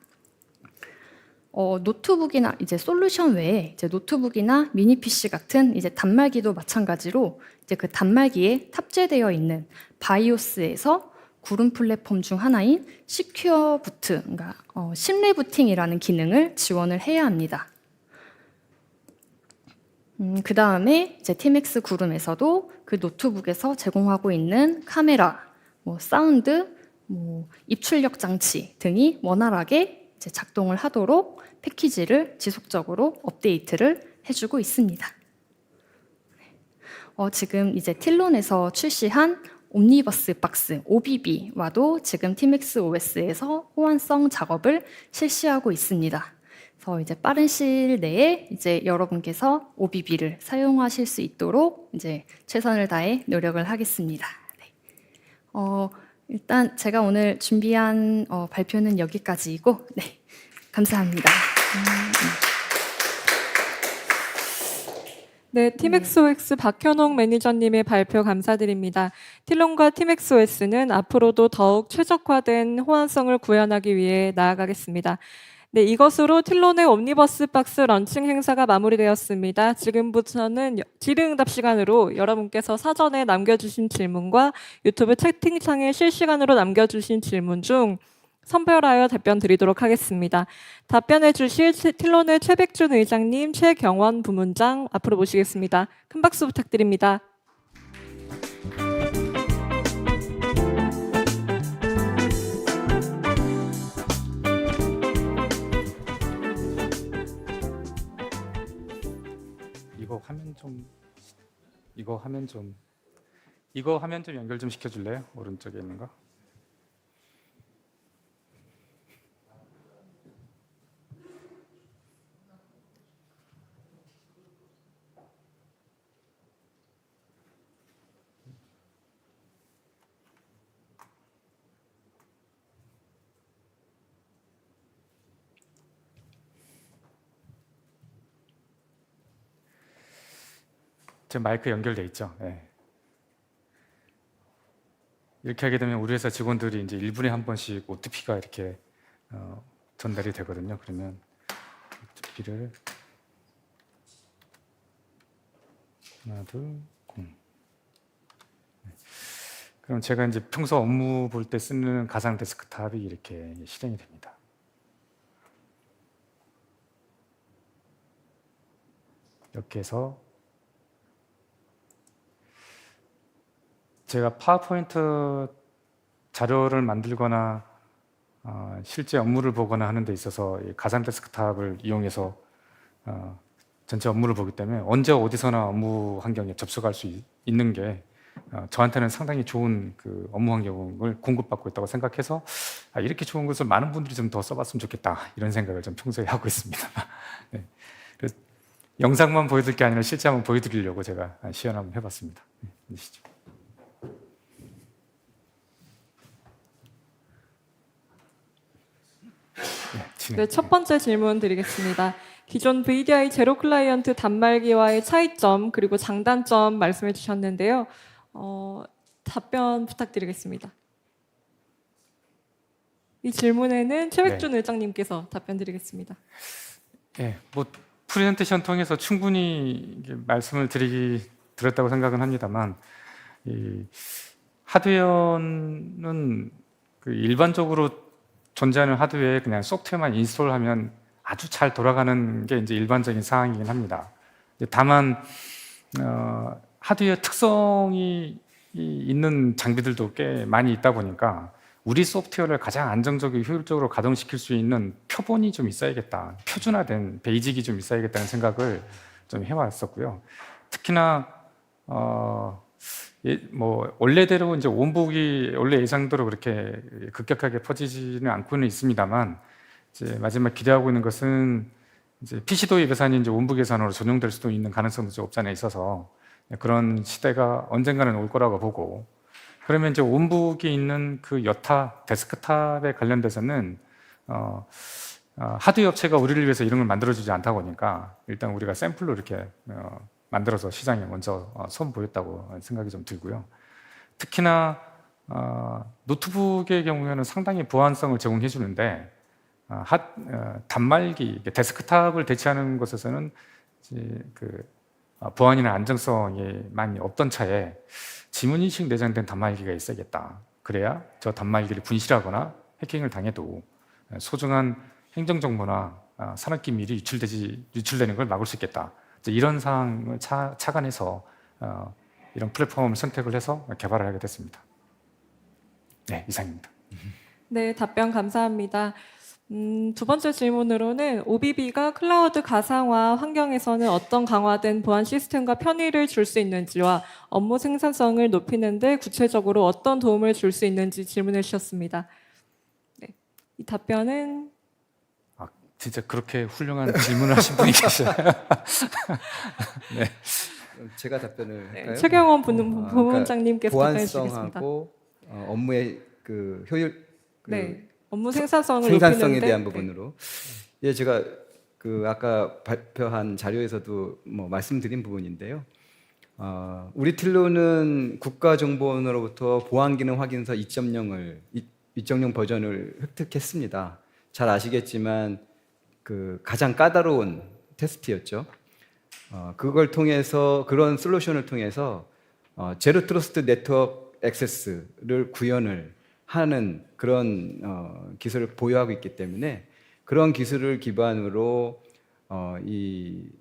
노트북이나 이제 솔루션 외에 이제 노트북이나 미니 PC 같은 이제 단말기도 마찬가지로 이제 그 단말기에 탑재되어 있는 바이오스에서 구름 플랫폼 중 하나인 시큐어 부트, 그러니까 심레 부팅이라는 기능을 지원을 해야 합니다. 그 다음에 이제 팀엑스 구름에서도 그 노트북에서 제공하고 있는 카메라, 뭐 사운드, 뭐 입출력 장치 등이 원활하게 이제 작동을 하도록 패키지를 지속적으로 업데이트를 해주고 있습니다. 지금 이제 틸론에서 출시한 옴니버스 박스 OBB와도 지금 팀엑스 OS에서 호환성 작업을 실시하고 있습니다. 그래서 이제 빠른 시일 내에 이제 여러분께서 OBB를 사용하실 수 있도록 이제 최선을 다해 노력을 하겠습니다. 네. 일단 제가 오늘 준비한 발표는 여기까지이고, 네, 감사합니다. 네, 팀엑스OS 박현옥 매니저님의 발표 감사드립니다. 틸론과 팀엑스OS는 앞으로도 더욱 최적화된 호환성을 구현하기 위해 나아가겠습니다. 네, 이것으로 틸론의 옴니버스 박스 런칭 행사가 마무리되었습니다. 지금부터는 질의응답 시간으로 여러분께서 사전에 남겨주신 질문과 유튜브 채팅창에 실시간으로 남겨주신 질문 중 선별하여 답변 드리도록 하겠습니다. 답변해 주실 틸론의 최백준 의장님, 최경원 부문장 앞으로 모시겠습니다. 큰 박수 부탁드립니다. 이거 화면 좀 연결 좀 시켜줄래요? 오른쪽에 있는 거. 제 마이크 연결돼 있죠? 네. 이렇게 하게 되면 우리 회사 직원들이 이제 1분에 한 번씩 OTP가 이렇게 전달이 되거든요. 그러면 OTP를 하나, 둘, 그럼 제가 이제 평소 업무 볼 때 쓰는 가상 데스크탑이 이렇게 실행이 됩니다. 이렇게 해서 제가 파워포인트 자료를 만들거나 실제 업무를 보거나 하는 데 있어서 이 가상 데스크탑을 이용해서 전체 업무를 보기 때문에 언제 어디서나 업무 환경에 접속할 수 있는 게 저한테는 상당히 좋은 그 업무 환경을 공급받고 있다고 생각해서 이렇게 좋은 것을 많은 분들이 좀 더 써봤으면 좋겠다 이런 생각을 좀 평소에 하고 있습니다. 네. 그래서 영상만 보여드릴 게 아니라 실제 한번 보여드리려고 제가 시연 한번 해봤습니다. 네, 보시죠. 네, 첫 번째 질문 드리겠습니다. 기존 VDI 제로 클라이언트 단말기와의 차이점 그리고 장단점 말씀해 주셨는데요. 답변 부탁드리겠습니다. 이 질문에는 최백준 의장님께서 답변 드리겠습니다. 네, 뭐 프레젠테이션 통해서 충분히 말씀을 드렸다고 생각은 합니다만, 이 하드웨어는 그 일반적으로 존재하는 하드웨어에 그냥 소프트웨어만 인스톨하면 아주 잘 돌아가는 게 이제 일반적인 상황이긴 합니다. 다만 하드웨어 특성이 있는 장비들도 꽤 많이 있다 보니까 우리 소프트웨어를 가장 안정적이고 효율적으로 가동시킬 수 있는 표본이 좀 있어야겠다, 표준화된 베이직이 좀 있어야겠다는 생각을 좀 해왔었고요. 특히나 뭐 원래대로 이제 원북이 원래 예상대로 그렇게 급격하게 퍼지지는 않고는 있습니다만, 이제 마지막 기대하고 있는 것은 이제 PC 도입 예산이 이제 원북 예산으로 전용될 수도 있는 가능성도 없지 않아 있어서 그런 시대가 언젠가는 올 거라고 보고, 그러면 이제 원북이 있는 그 여타 데스크탑에 관련돼서는 하드웨어 업체가 우리를 위해서 이런 걸 만들어주지 않다 보니까 일단 우리가 샘플로 이렇게 만들어서 시장에 먼저 선보였다고 생각이 좀 들고요. 특히나 노트북의 경우에는 상당히 보안성을 제공해 주는데 단말기, 데스크탑을 대체하는 곳에서는 이제 보안이나 안정성이 많이 없던 차에 지문인식 내장된 단말기가 있어야겠다. 그래야 저 단말기를 분실하거나 해킹을 당해도 소중한 행정정보나 산업기밀이 유출되는 걸 막을 수 있겠다. 이런 사항을 착안해서 이런 플랫폼을 선택을 해서 개발을 하게 됐습니다. 네, 이상입니다. 네, 답변 감사합니다. 두 번째 질문으로는 OBB가 클라우드 가상화 환경에서는 어떤 강화된 보안 시스템과 편의를 줄 수 있는지와 업무 생산성을 높이는 데 구체적으로 어떤 도움을 줄 수 있는지 질문해 주셨습니다. 네, 이 답변은 진짜 그렇게 훌륭한 질문을 하신 분이 계셔요. 네. 제가 답변을 할까요? 최경원 부문장님께서 답변해 주시겠습니다. 보안성하고 업무의 그 효율, 네, 업무 생산성을 생산성에 높이는데, 대한 부분으로, 예, 제가 아까 발표한 자료에서도 뭐 말씀드린 부분인데요. 우리 틸로는 국가정보원으로부터 보안기능 확인서 2.0 버전을 획득했습니다. 잘 아시겠지만 가장 까다로운 테스트였죠. 그걸 통해서, 그런 솔루션을 통해서 제로 트러스트 네트워크 액세스를 구현을 하는 그런 기술을 보유하고 있기 때문에 그런 기술을 기반으로 우리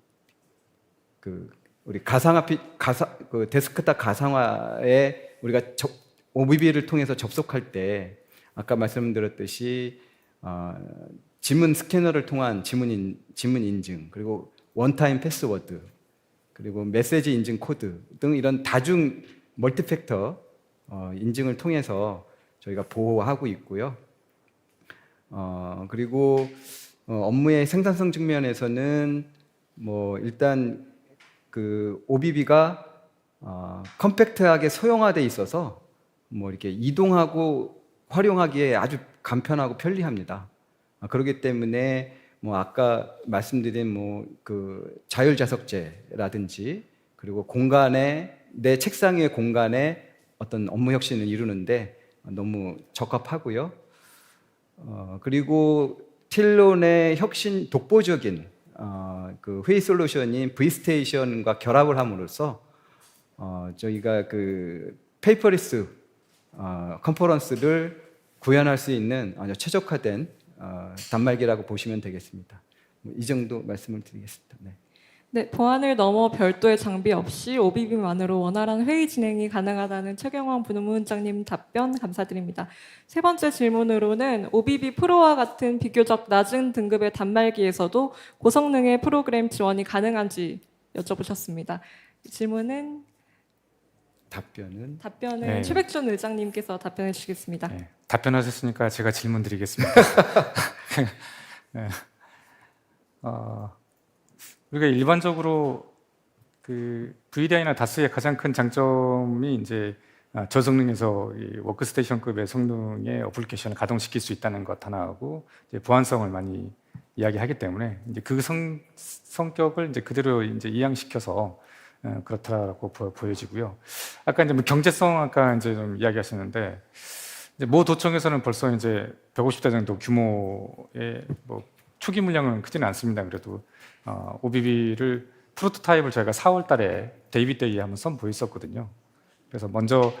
그 데스크탑 가상화에 우리가 OBB를 통해서 접속할 때 아까 말씀드렸듯이 지문 스캐너를 통한 지문 인증, 그리고 원타임 패스워드, 그리고 메시지 인증 코드 등 이런 다중 멀티팩터 인증을 통해서 저희가 보호하고 있고요. 그리고 업무의 생산성 측면에서는 뭐 일단 그 OBB가 컴팩트하게 소형화돼 있어서 뭐 이렇게 이동하고 활용하기에 아주 간편하고 편리합니다. 그렇기 때문에 뭐 아까 말씀드린 뭐 그 자율좌석제라든지 그리고 공간에 내 책상 위의 공간에 어떤 업무 혁신을 이루는데 너무 적합하고요. 그리고 틸론의 혁신 독보적인 그 회의 솔루션인 V스테이션과 결합을 함으로써 저희가 그 페이퍼리스 컨퍼런스를 구현할 수 있는 아주 최적화된 단말기라고 보시면 되겠습니다. 이 정도 말씀을 드리겠습니다. 네. 네, 보안을 넘어 별도의 장비 없이 OBB만으로 원활한 회의 진행이 가능하다는 최경환 부문장님 답변 감사드립니다. 세 번째 질문으로는 OBB 프로와 같은 비교적 낮은 등급의 단말기에서도 고성능의 프로그램 지원이 가능한지 여쭤보셨습니다. 이 질문은 답변은 네. 최백준 의장님께서 답변해 주시겠습니다. 네, 답변하셨으니까 제가 질문 드리겠습니다. 네. 우리가 일반적으로 그 VDI나 다스의 가장 큰 장점이 이제 저성능에서 이 워크스테이션급의 성능의 어플리케이션을 가동시킬 수 있다는 것 하나하고 이제 보안성을 많이 이야기하기 때문에 이제 그 성격을 이제 그대로 이제 이양시켜서 그렇다고 보여지고요. 아까 이제 뭐 경제성 아까 이제 좀 이야기하셨는데 이제 모 도청에서는 벌써 이제 150대 정도 규모의 뭐 초기 물량은 크지는 않습니다. 그래도 OBB를 프로토타입을 저희가 4월 달에 데이비데이에 한번 선보였었거든요. 그래서 먼저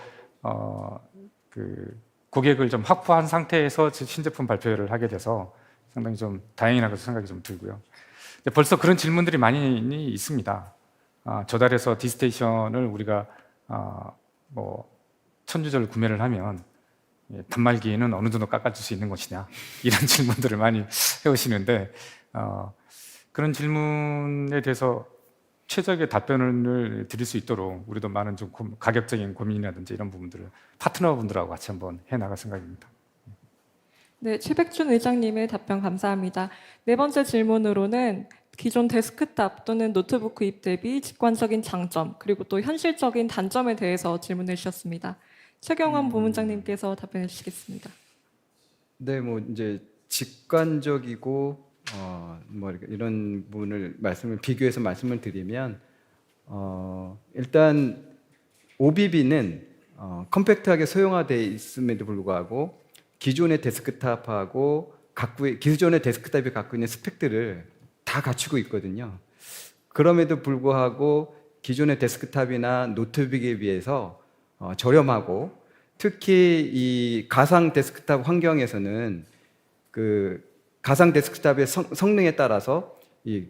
그 고객을 좀 확보한 상태에서 신제품 발표를 하게 돼서 상당히 좀 다행이라고 생각이 좀 들고요. 벌써 그런 질문들이 많이 있습니다. 저달에서 디스테이션을 우리가 뭐 1000유저를 구매를 하면 단말기에는 어느 정도 깎아줄 수 있는 것이냐 이런 질문들을 많이 해오시는데 그런 질문에 대해서 최적의 답변을 드릴 수 있도록 우리도 많은 좀 가격적인 고민이라든지 이런 부분들을 파트너분들하고 같이 한번 해나갈 생각입니다. 네, 최백준 의장님의 답변 감사합니다. 네 번째 질문으로는 기존 데스크탑 또는 노트북 구입 대비 직관적인 장점 그리고 또 현실적인 단점에 대해서 질문해 주셨습니다. 최경환 부문장님께서 답변해 주시겠습니다. 네, 뭐 이제 직관적이고 뭐 이런 부분을 비교해서 말씀을 드리면 일단 OBB는 컴팩트하게 소형화되어 있음에도 불구하고 기존의 데스크탑이 갖고 있는 스펙들을 다 갖추고 있거든요. 그럼에도 불구하고 기존의 데스크탑이나 노트북에 비해서 저렴하고 특히 이 가상 데스크탑 환경에서는 그 가상 데스크탑의 성능에 따라서 이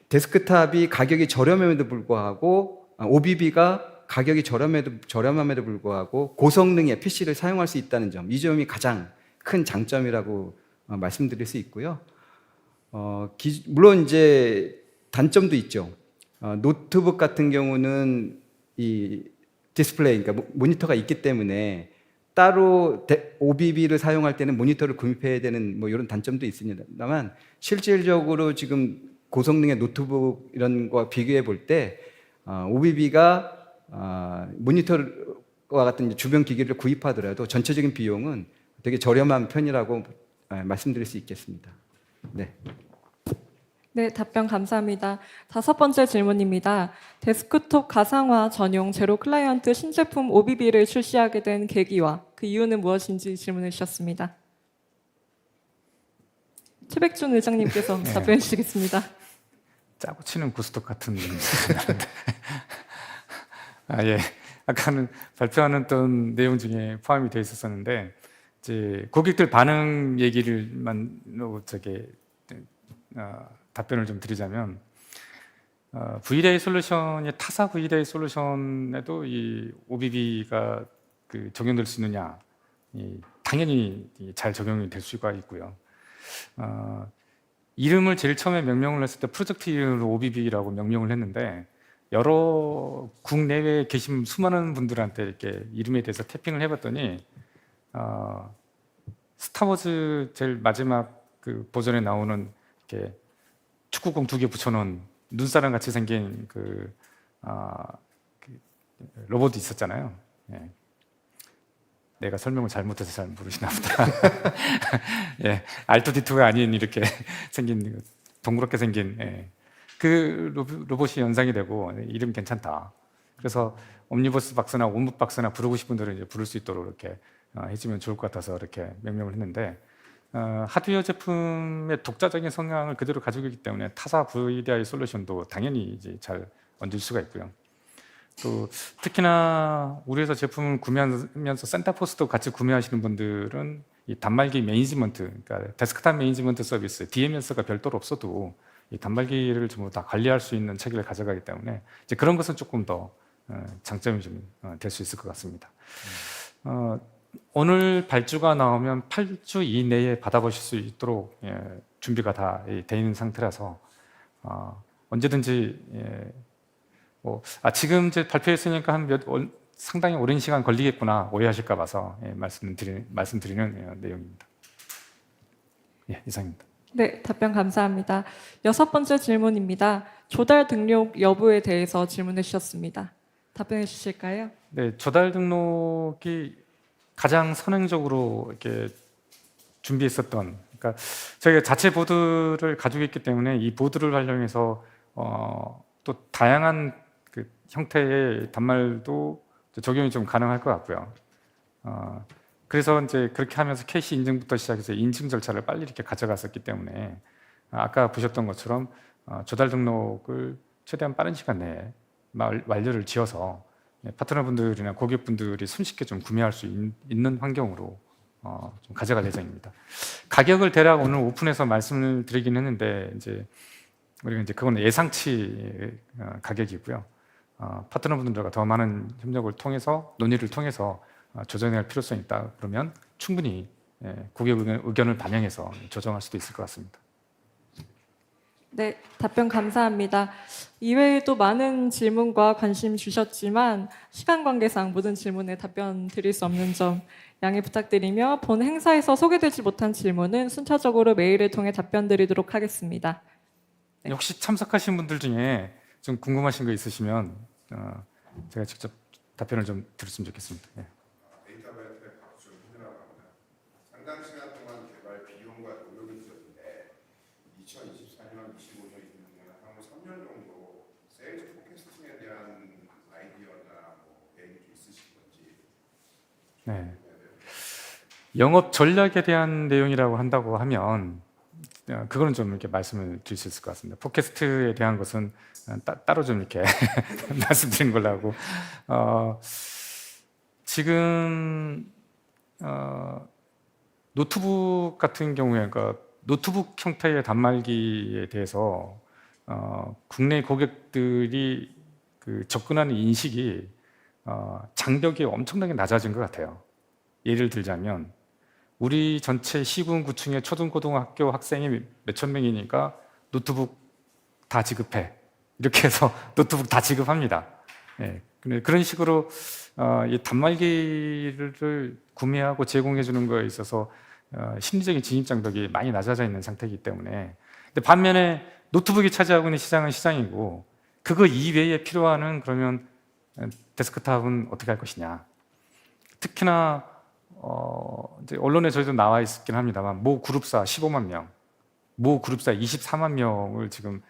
데스크탑이 가격이 저렴함에도 불구하고 OBB가 가격이 저렴함에도 불구하고 고성능의 PC를 사용할 수 있다는 점, 이 점이 가장 큰 장점이라고 말씀드릴 수 있고요. 물론 이제 단점도 있죠. 노트북 같은 경우는 이 디스플레이, 그러니까 모니터가 있기 때문에 따로 OBB를 사용할 때는 모니터를 구입해야 되는 뭐 이런 단점도 있습니다만 실질적으로 지금 고성능의 노트북 이런 거와 비교해 볼 때 OBB가 모니터와 같은 주변 기기를 구입하더라도 전체적인 비용은 되게 저렴한 편이라고 말씀드릴 수 있겠습니다. 네. 네, 답변 감사합니다. 다섯 번째 질문입니다. 데스크톱 가상화 전용 제로 클라이언트 신제품 OBB를 출시하게 된 계기와 그 이유는 무엇인지 질문해 주셨습니다. 최백준 의장님께서 네. 답변해 주시겠습니다. 짜고 치는 고스톱 같은 예. 아까는 발표하는 어떤 내용 중에 포함이 되어 있었는데 이제 고객들 반응 얘기를만 답변을 좀 드리자면 VDI 솔루션이 타사 VDI 솔루션에도 이 OBB가 적용될 수 있느냐? 당연히 잘 적용이 될 수가 있고요. 이름을 제일 처음에 명명을 했을 때 프로젝트 이름으로 OBB라고 명명을 했는데 여러 국내외에 계신 수많은 분들한테 이렇게 이름에 대해서 태핑을 해봤더니 스타워즈 제일 마지막 그 버전에 나오는 이렇게 축구공 2개 붙여놓은 눈사람 같이 생긴 그 로봇이 있었잖아요. 예. 내가 설명을 잘못해서 잘 모르시나 보다. 예, R2D2가 아닌 이렇게 생긴 동그랗게 생긴 그 로봇이 연상이 되고 이름 괜찮다. 그래서 옴니버스 박스나 온북 박스나 부르고 싶은 분들은 이제 부를 수 있도록 이렇게 해주면 좋을 것 같아서 이렇게 명명을 했는데 하드웨어 제품의 독자적인 성향을 그대로 가지고 있기 때문에 타사 VDI 솔루션도 당연히 이제 잘 얹을 수가 있고요. 또 특히나 우리 회사 제품을 구매하면서 센터포스도 같이 구매하시는 분들은 이 단말기 매니지먼트, 그러니까 데스크탑 매니지먼트 서비스 DMS가 별도로 없어도 이 단말기를 전부 다 관리할 수 있는 체계를 가져가기 때문에 이제 그런 것은 조금 더 장점이 좀 될 수 있을 것 같습니다. 오늘 발주가 나오면 8주 이내에 받아보실 수 있도록 준비가 다 돼 있는 상태라서 언제든지 지금 이제 발표했으니까 상당히 오랜 시간 걸리겠구나 오해하실까 봐서 말씀드리는 내용입니다. 예, 이상입니다. 네, 답변 감사합니다. 6번째 질문입니다. 조달 등록 여부에 대해서 질문해 주셨습니다. 답변해 주실까요? 네, 조달 등록이 가장 선행적으로 이렇게 준비했었던, 그러니까 저희가 자체 보드를 가지고 있기 때문에 이 보드를 활용해서 또 다양한 그 형태의 단말도 적용이 좀 가능할 것 같고요. 그래서 이제 그렇게 하면서 캐시 인증부터 시작해서 인증 절차를 빨리 이렇게 가져갔었기 때문에 아까 보셨던 것처럼 조달 등록을 최대한 빠른 시간 내에 완료를 지어서 파트너분들이나 고객분들이 손쉽게 좀 구매할 수 있는 환경으로 좀 가져갈 예정입니다. 가격을 대략 오늘 오픈해서 말씀을 드리긴 했는데 우리가 그건 예상치 가격이고요. 파트너분들과 더 많은 협력을 통해서 논의를 통해서 조정할 필요성이 있다 그러면 충분히 고객 의견을 반영해서 조정할 수도 있을 것 같습니다. 네, 답변 감사합니다. 이외에도 많은 질문과 관심 주셨지만 시간 관계상 모든 질문에 답변 드릴 수 없는 점 양해 부탁드리며 본 행사에서 소개되지 못한 질문은 순차적으로 메일을 통해 답변 드리도록 하겠습니다. 네. 혹시 참석하신 분들 중에 좀 궁금하신 거 있으시면 제가 직접 답변을 좀 드렸으면 좋겠습니다. 예. 데이터베이스의 박준훈이라고 합니다. 상당 시간 동안 개발 비용과 노력이 있었는데 2024년, 25년, 26년 향후 3년 정도 세일즈 포캐스팅에 대한 아이디어나 계획이 좀 있으신 건지. 네. 영업 전략에 대한 내용이라고 한다고 하면 그거는 좀 이렇게 말씀을 드릴 수 있을 것 같습니다. 팟캐스트에 대한 것은 따로 좀 이렇게 말씀드린 걸로 하고 지금 노트북 같은 경우에 그러니까 노트북 형태의 단말기에 대해서 국내 고객들이 접근하는 인식이 장벽이 엄청나게 낮아진 것 같아요. 예를 들자면 우리 전체 시군 구층의 초등고등학교 학생이 몇천 명이니까 노트북 다 지급해. 이렇게 해서 노트북 다 지급합니다. 예, 그런 식으로 이 단말기를 구매하고 제공해 주는 거에 있어서 심리적인 진입장벽이 많이 낮아져 있는 상태이기 때문에 근데 반면에 노트북이 차지하고 있는 시장은 시장이고 그거 이외에 필요한 그러면 데스크탑은 어떻게 할 것이냐. 특히나 이제 언론에 저희도 나와 있긴 합니다만 모 그룹사 15만 명, 모 그룹사 24만 명을 지금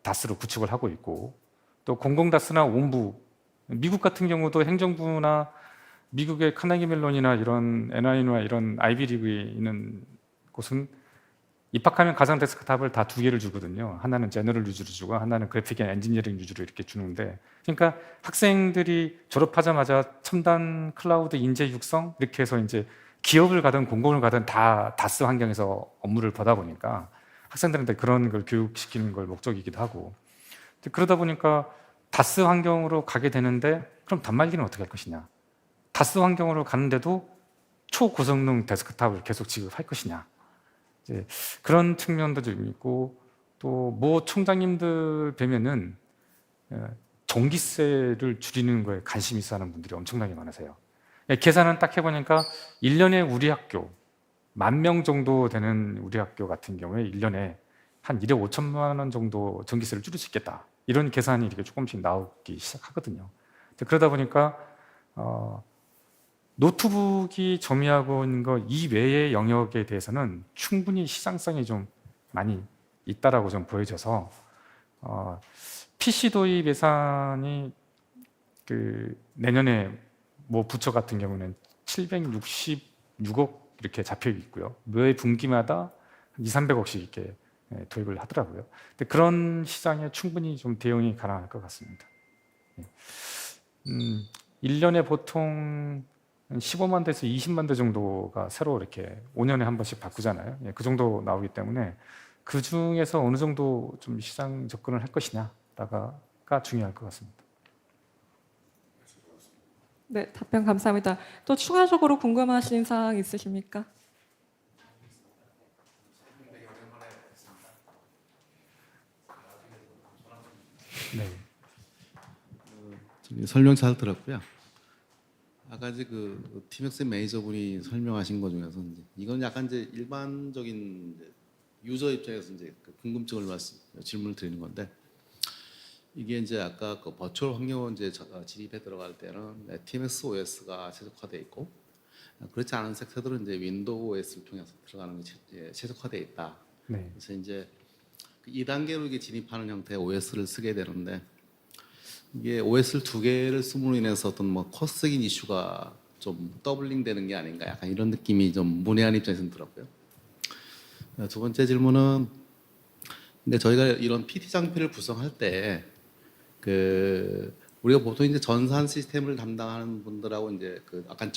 다스로 구축을 하고 있고 또 공공다스나 온부 미국 같은 경우도 행정부나 미국의 카네기 멜론이나 이런 NI나 이런 아이비리그에 있는 곳은 입학하면 가상 데스크탑을 다 2개를 주거든요. 하나는 제너럴 유즈로 주고 하나는 그래픽 앤 엔지니어링 유즈로 이렇게 주는데 그러니까 학생들이 졸업하자마자 첨단 클라우드 인재 육성 이렇게 해서 이제 기업을 가든 공공을 가든 다 다스 환경에서 업무를 보다 보니까 학생들한테 그런 걸 교육시키는 걸 목적이기도 하고, 그러다 보니까 다스 환경으로 가게 되는데 그럼 단말기는 어떻게 할 것이냐, 다스 환경으로 가는데도 초고성능 데스크탑을 계속 지급할 것이냐, 이제 그런 측면도 좀 있고, 또 모 총장님들 뵈면은 전기세를 줄이는 거에 관심 있어 하는 분들이 엄청나게 많으세요. 계산은 딱 해보니까 1년에 우리 학교 10,000명 정도 되는 우리 학교 같은 경우에 1년에 한 1억 5천만 원 정도 전기세를 줄일 수 있겠다, 이런 계산이 이렇게 조금씩 나오기 시작하거든요. 그러다 보니까 노트북이 점유하고 있는 것 이외의 영역에 대해서는 충분히 시장성이 좀 많이 있다라고 좀 보여져서 PC 도입 예산이 내년에 뭐 부처 같은 경우는 766억 이렇게 잡혀 있고요. 매 분기마다 200~300억씩 이렇게 도입을 하더라고요. 근데 그런 시장에 충분히 좀 대응이 가능할 것 같습니다. 1년에 보통 15만 대에서 20만 대 정도가 새로 이렇게 5년에 한 번씩 바꾸잖아요. 그 정도 나오기 때문에 그 중에서 어느 정도 좀 시장 접근을 할 것이냐가 중요할 것 같습니다. 네, 답변 감사합니다. 또 추가적으로 궁금하신 사항 있으십니까? 네. 설명 잘 들었고요. 아까 이제 그 티맥스 매니저분이 설명하신 것 중에서 이건 약간 이제 일반적인 유저 입장에서 이제 궁금증을 질문을 드리는 건데, 이게 이제 아까 그 버추얼 환경으로 이제 진입해 들어갈 때는 TMS OS가 최적화되어 있고, 그렇지 않은 섹터들은 이제 윈도우 OS를 통해서 들어가는 게 최적화되어 있다. 네. 그래서 이제 2단계로 이게 진입하는 형태의 OS를 쓰게 되는데, 이게 OS를 2개를 씀으로 인해서 어떤 뭐 코스적인 이슈가 좀 더블링 되는 게 아닌가, 약간 이런 느낌이 좀 문외한 입장에서는 들었고요. 두 번째 질문은, 근데 저희가 이런 PT 장비를 구성할 때 우리가 보통 이제 전산 시스템을 담당하는 분들하고 이제 약간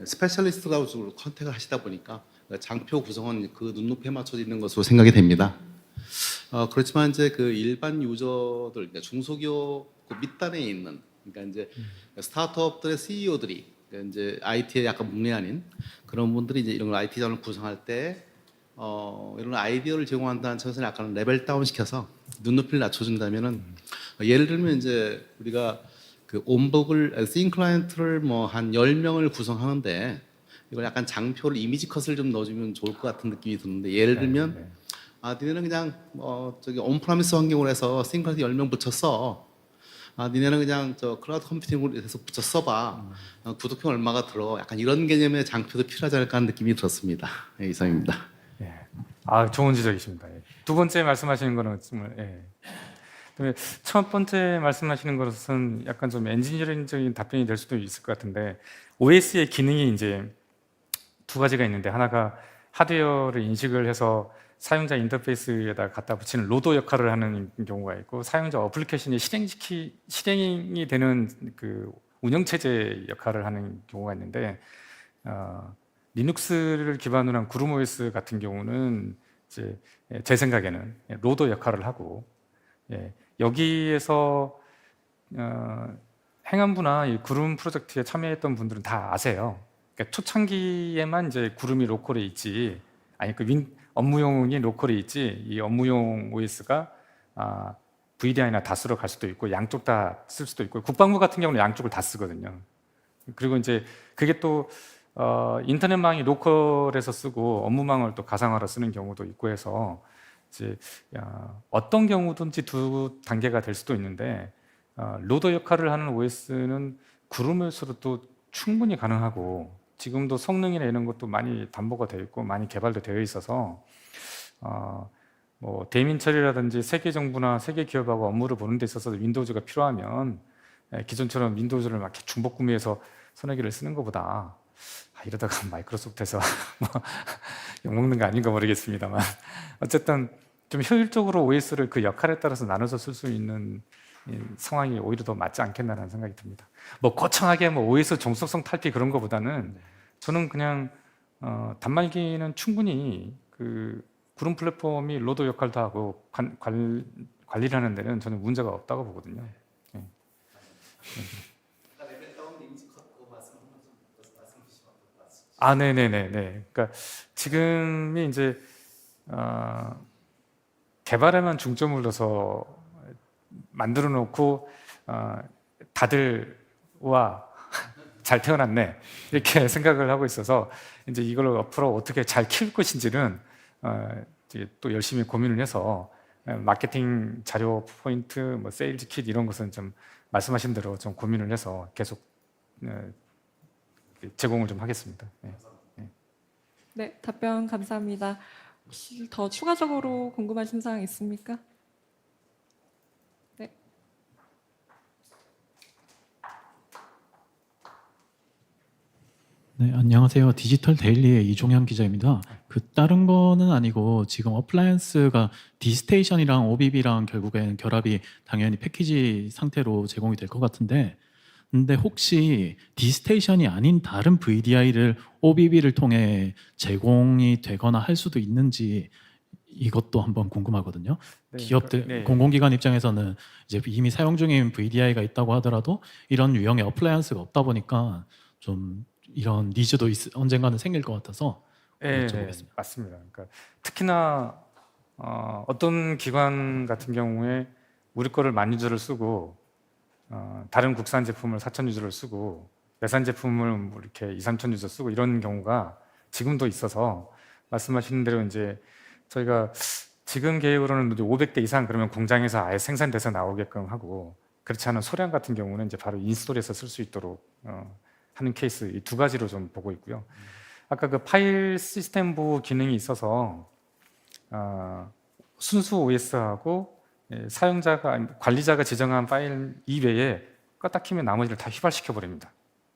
스페셜리스트라고 컨택을 하시다 보니까 장표 구성은 그 눈높이에 맞춰져 있는 것으로 생각이 됩니다. 그렇지만 이제 일반 유저들, 그러니까 중소기업 밑단에 있는, 그러니까 이제 스타트업들의 CEO들이 이제 IT에 약간 문외한인 그런 분들이 이제 이런 IT 자원을 구성할 때 이런 아이디어를 제공한다는 측에서 약간 레벨 다운 시켜서 눈높이를 낮춰준다면은, 예를 들면 이제 우리가 온북을 씬 클라이언트를 뭐 한 10명을 구성하는데 이걸 약간 장표를 이미지 컷을 좀 넣어주면 좋을 것 같은 느낌이 드는데, 예를 들면 니네는 그냥 저기 온프라미스 환경으로 해서 씬 클라이언트 10명 붙였어. 니네는 그냥 클라우드 컴퓨팅으로 해서 붙여 써봐. 구독료 얼마가 들어. 약간 이런 개념의 장표도 필요하지 않을까 하는 느낌이 들었습니다. 이상입니다. 좋은 지적이십니다. 두 번째 말씀하시는 거는 정말, 그다음에 첫 번째 말씀하시는 것은 약간 좀 엔지니어링적인 답변이 될 수도 있을 것 같은데, OS의 기능이 이제 두 가지가 있는데, 하나가 하드웨어를 인식을 해서 사용자 인터페이스에다 갖다 붙이는 로더 역할을 하는 경우가 있고, 사용자 어플리케이션이 실행이 되는 운영체제 역할을 하는 경우가 있는데, 리눅스를 기반으로 한 구름 OS 같은 경우는 이제 제 생각에는 로더 역할을 하고, 여기에서 행안부나 이 구름 프로젝트에 참여했던 분들은 다 아세요. 그러니까 초창기에만 이제 구름이 로컬에 있지, 업무용이 로컬에 있지, 이 업무용 OS가 VDI나 다스로 갈 수도 있고, 양쪽 다 쓸 수도 있고, 국방부 같은 경우는 양쪽을 다 쓰거든요. 그리고 이제 그게 또 인터넷망이 로컬에서 쓰고 업무망을 또 가상화로 쓰는 경우도 있고 해서, 이제 어떤 경우든지 두 단계가 될 수도 있는데, 로더 역할을 하는 OS는 구름에서도 충분히 가능하고, 지금도 성능이나 이런 것도 많이 담보가 되어 있고 많이 개발도 되어 있어서, 뭐 대민 처리라든지 세계 정부나 세계 기업하고 업무를 보는 데 있어서 윈도우즈가 필요하면 기존처럼 윈도우즈를 막 중복 구매해서 서너 개를 쓰는 것보다, 이러다가 마이크로소프트에서 욕먹는 거 아닌가 모르겠습니다만, 어쨌든 좀 효율적으로 OS를 그 역할에 따라서 나눠서 쓸 수 있는 상황이 오히려 더 맞지 않겠나라는 생각이 듭니다. 뭐 거창하게 OS 종속성 탈피 그런 것보다는 저는 그냥 단말기는 충분히 그 구름 플랫폼이 로더 역할도 하고 관리를 하는 데는 저는 문제가 없다고 보거든요. 네. 네네네. 그러니까 지금이 이제 개발에만 중점을 둬서 만들어 놓고 다들 와 잘 태어났네 이렇게 생각을 하고 있어서 이제 이걸 앞으로 어떻게 잘 키울 것인지는 이제 또 열심히 고민을 해서 마케팅 자료 포인트, 뭐 세일즈 킷 이런 것은 좀 말씀하신 대로 좀 고민을 해서 계속 제공을 좀 하겠습니다. 네, 답변 감사합니다. 혹시 더 추가적으로 궁금하신 사항 있습니까? 네. 네, 안녕하세요. 디지털 데일리의 이종현 기자입니다. 다른 거는 아니고 지금 어플라이언스가 디스테이션이랑 OBB랑 결국엔 결합이 당연히 패키지 상태로 제공이 될 것 같은데, 근데 혹시 디스테이션이 아닌 다른 VDI를 OBB를 통해 제공이 되거나 할 수도 있는지 이것도 한번 궁금하거든요. 네, 기업들, 공공기관 입장에서는 이제 이미 사용 중인 VDI가 있다고 하더라도 이런 유형의 어플라이언스가 없다 보니까 좀 이런 니즈도 언젠가는 생길 것 같아서 여쭤보겠습니다. 맞습니다. 그러니까 특히나 어떤 기관 같은 경우에 우리 거를 10,000유저를 쓰고 다른 국산 제품을 4,000유저를 쓰고 외산 제품을 뭐 이렇게 2,000-3,000유저 쓰고 이런 경우가 지금도 있어서 말씀하신 대로 이제 저희가 지금 계획으로는 500대 이상 그러면 공장에서 아예 생산돼서 나오게끔 하고, 그렇지 않은 소량 같은 경우는 이제 바로 인스톨해서 쓸 수 있도록 하는 케이스, 이 두 가지로 좀 보고 있고요. 아까 그 파일 시스템부 기능이 있어서 순수 OS하고 사용자가 관리자가 지정한 파일 이외에 껐다 키면 나머지를 다 휘발시켜 버립니다.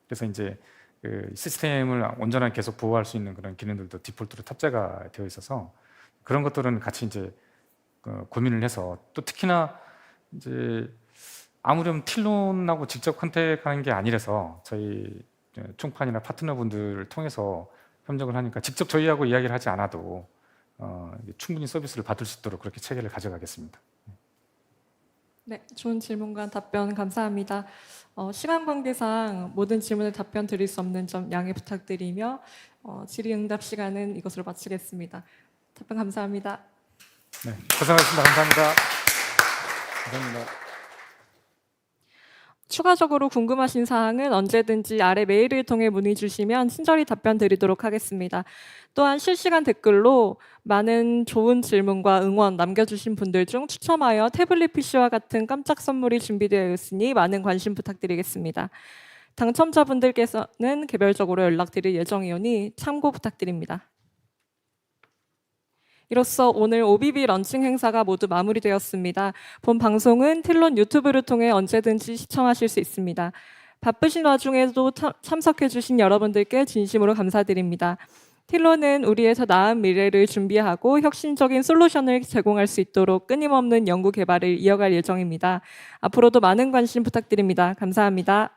그래서 이제 그 시스템을 온전하게 계속 보호할 수 있는 그런 기능들도 디폴트로 탑재가 되어 있어서 그런 것들은 같이 이제 고민을 해서, 또 특히나 이제 아무렴 틸론하고 직접 컨택하는 게 아니라서 저희 총판이나 파트너분들을 통해서 협력을 하니까 직접 저희하고 이야기를 하지 않아도 충분히 서비스를 받을 수 있도록 그렇게 체계를 가져가겠습니다. 네, 좋은 질문과 답변 감사합니다. 시간 관계상 모든 질문에 답변 드릴 수 없는 점 양해 부탁드리며 질의응답 시간은 이것으로 마치겠습니다. 답변 감사합니다. 네, 고생하셨습니다. 감사합니다. 감사합니다. 추가적으로 궁금하신 사항은 언제든지 아래 메일을 통해 문의 주시면 친절히 답변 드리도록 하겠습니다. 또한 실시간 댓글로 많은 좋은 질문과 응원 남겨주신 분들 중 추첨하여 태블릿 PC와 같은 깜짝 선물이 준비되어 있으니 많은 관심 부탁드리겠습니다. 당첨자분들께서는 개별적으로 연락드릴 예정이오니 참고 부탁드립니다. 이로써 오늘 OBB 런칭 행사가 모두 마무리되었습니다. 본 방송은 틸론 유튜브를 통해 언제든지 시청하실 수 있습니다. 바쁘신 와중에도 참석해주신 여러분들께 진심으로 감사드립니다. 틸론은 우리의 더 나은 미래를 준비하고 혁신적인 솔루션을 제공할 수 있도록 끊임없는 연구 개발을 이어갈 예정입니다. 앞으로도 많은 관심 부탁드립니다. 감사합니다.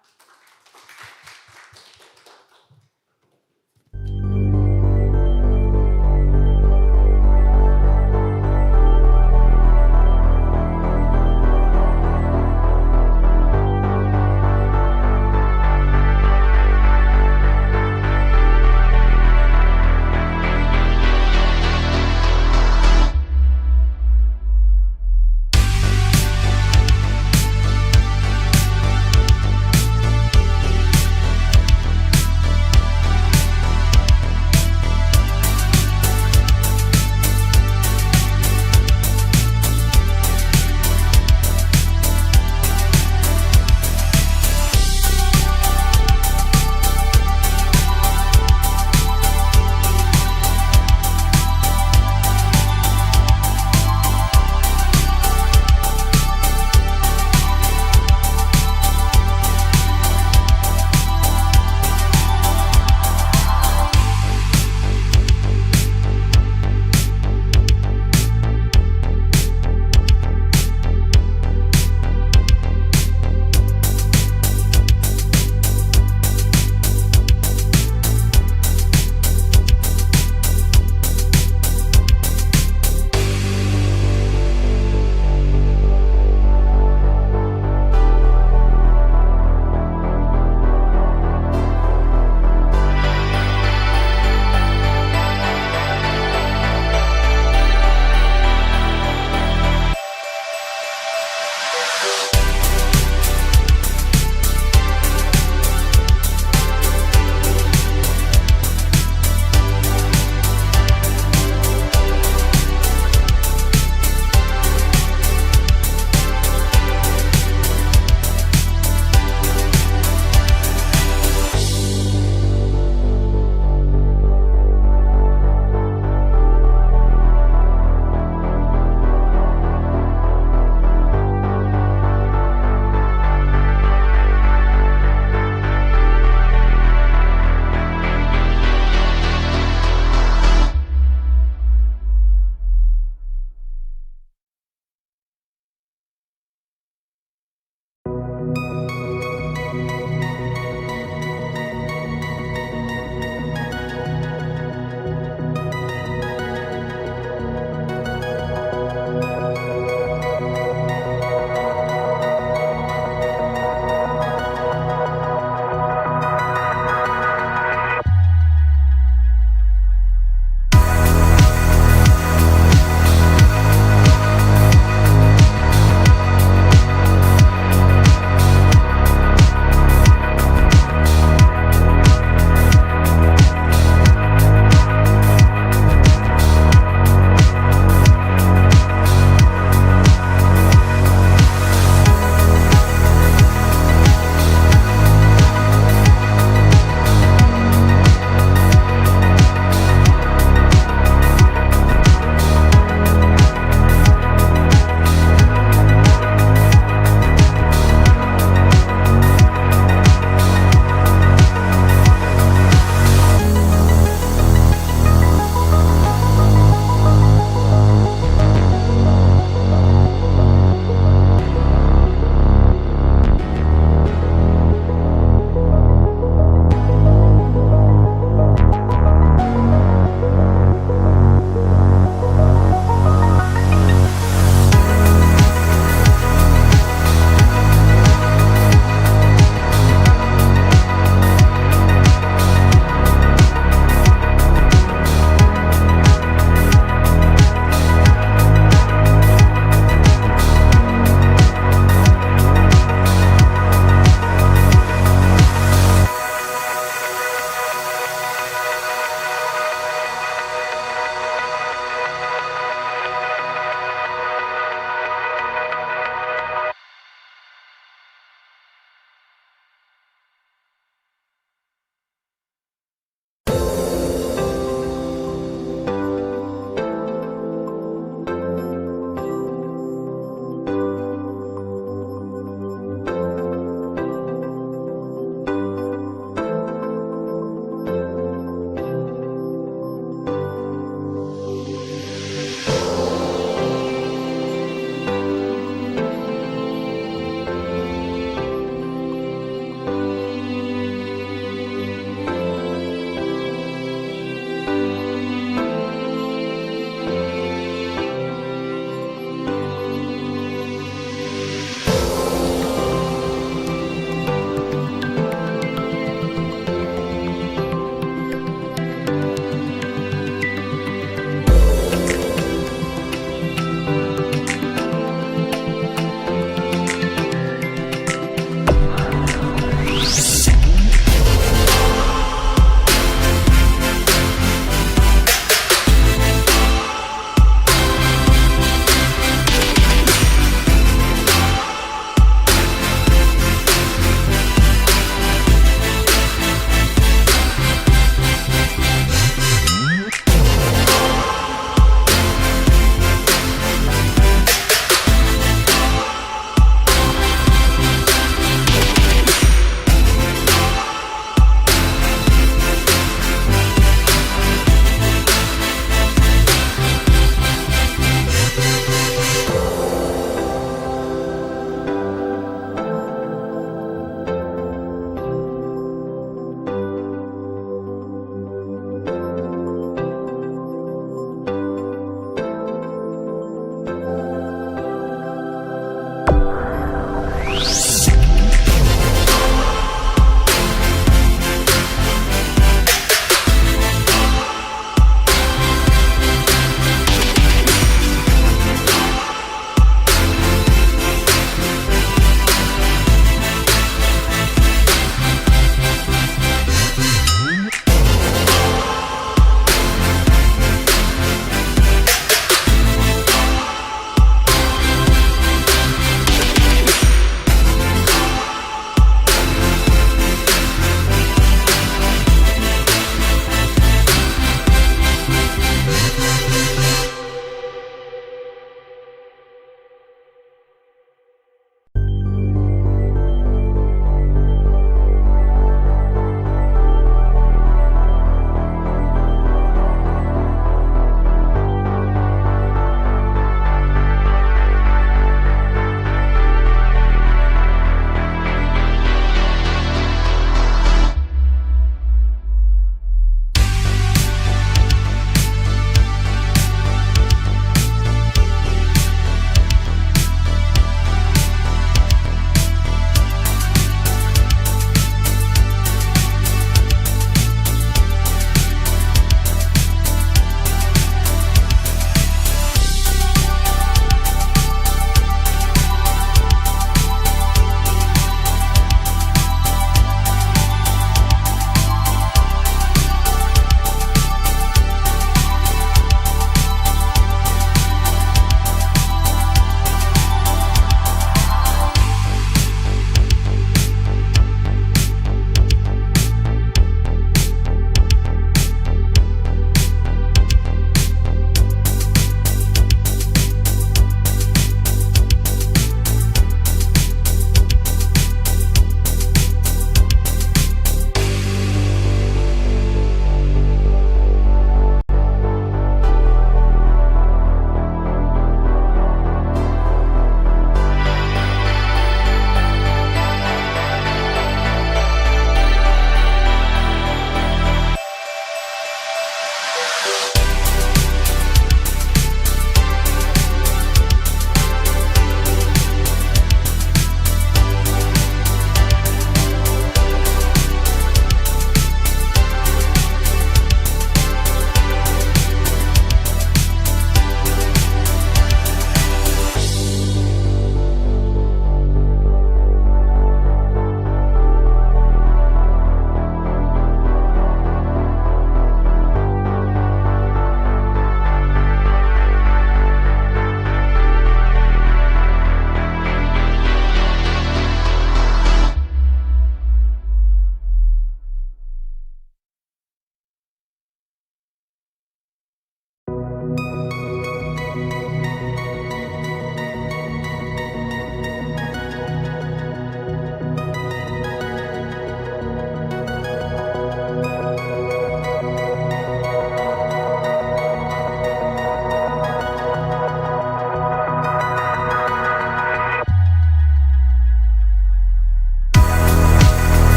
네.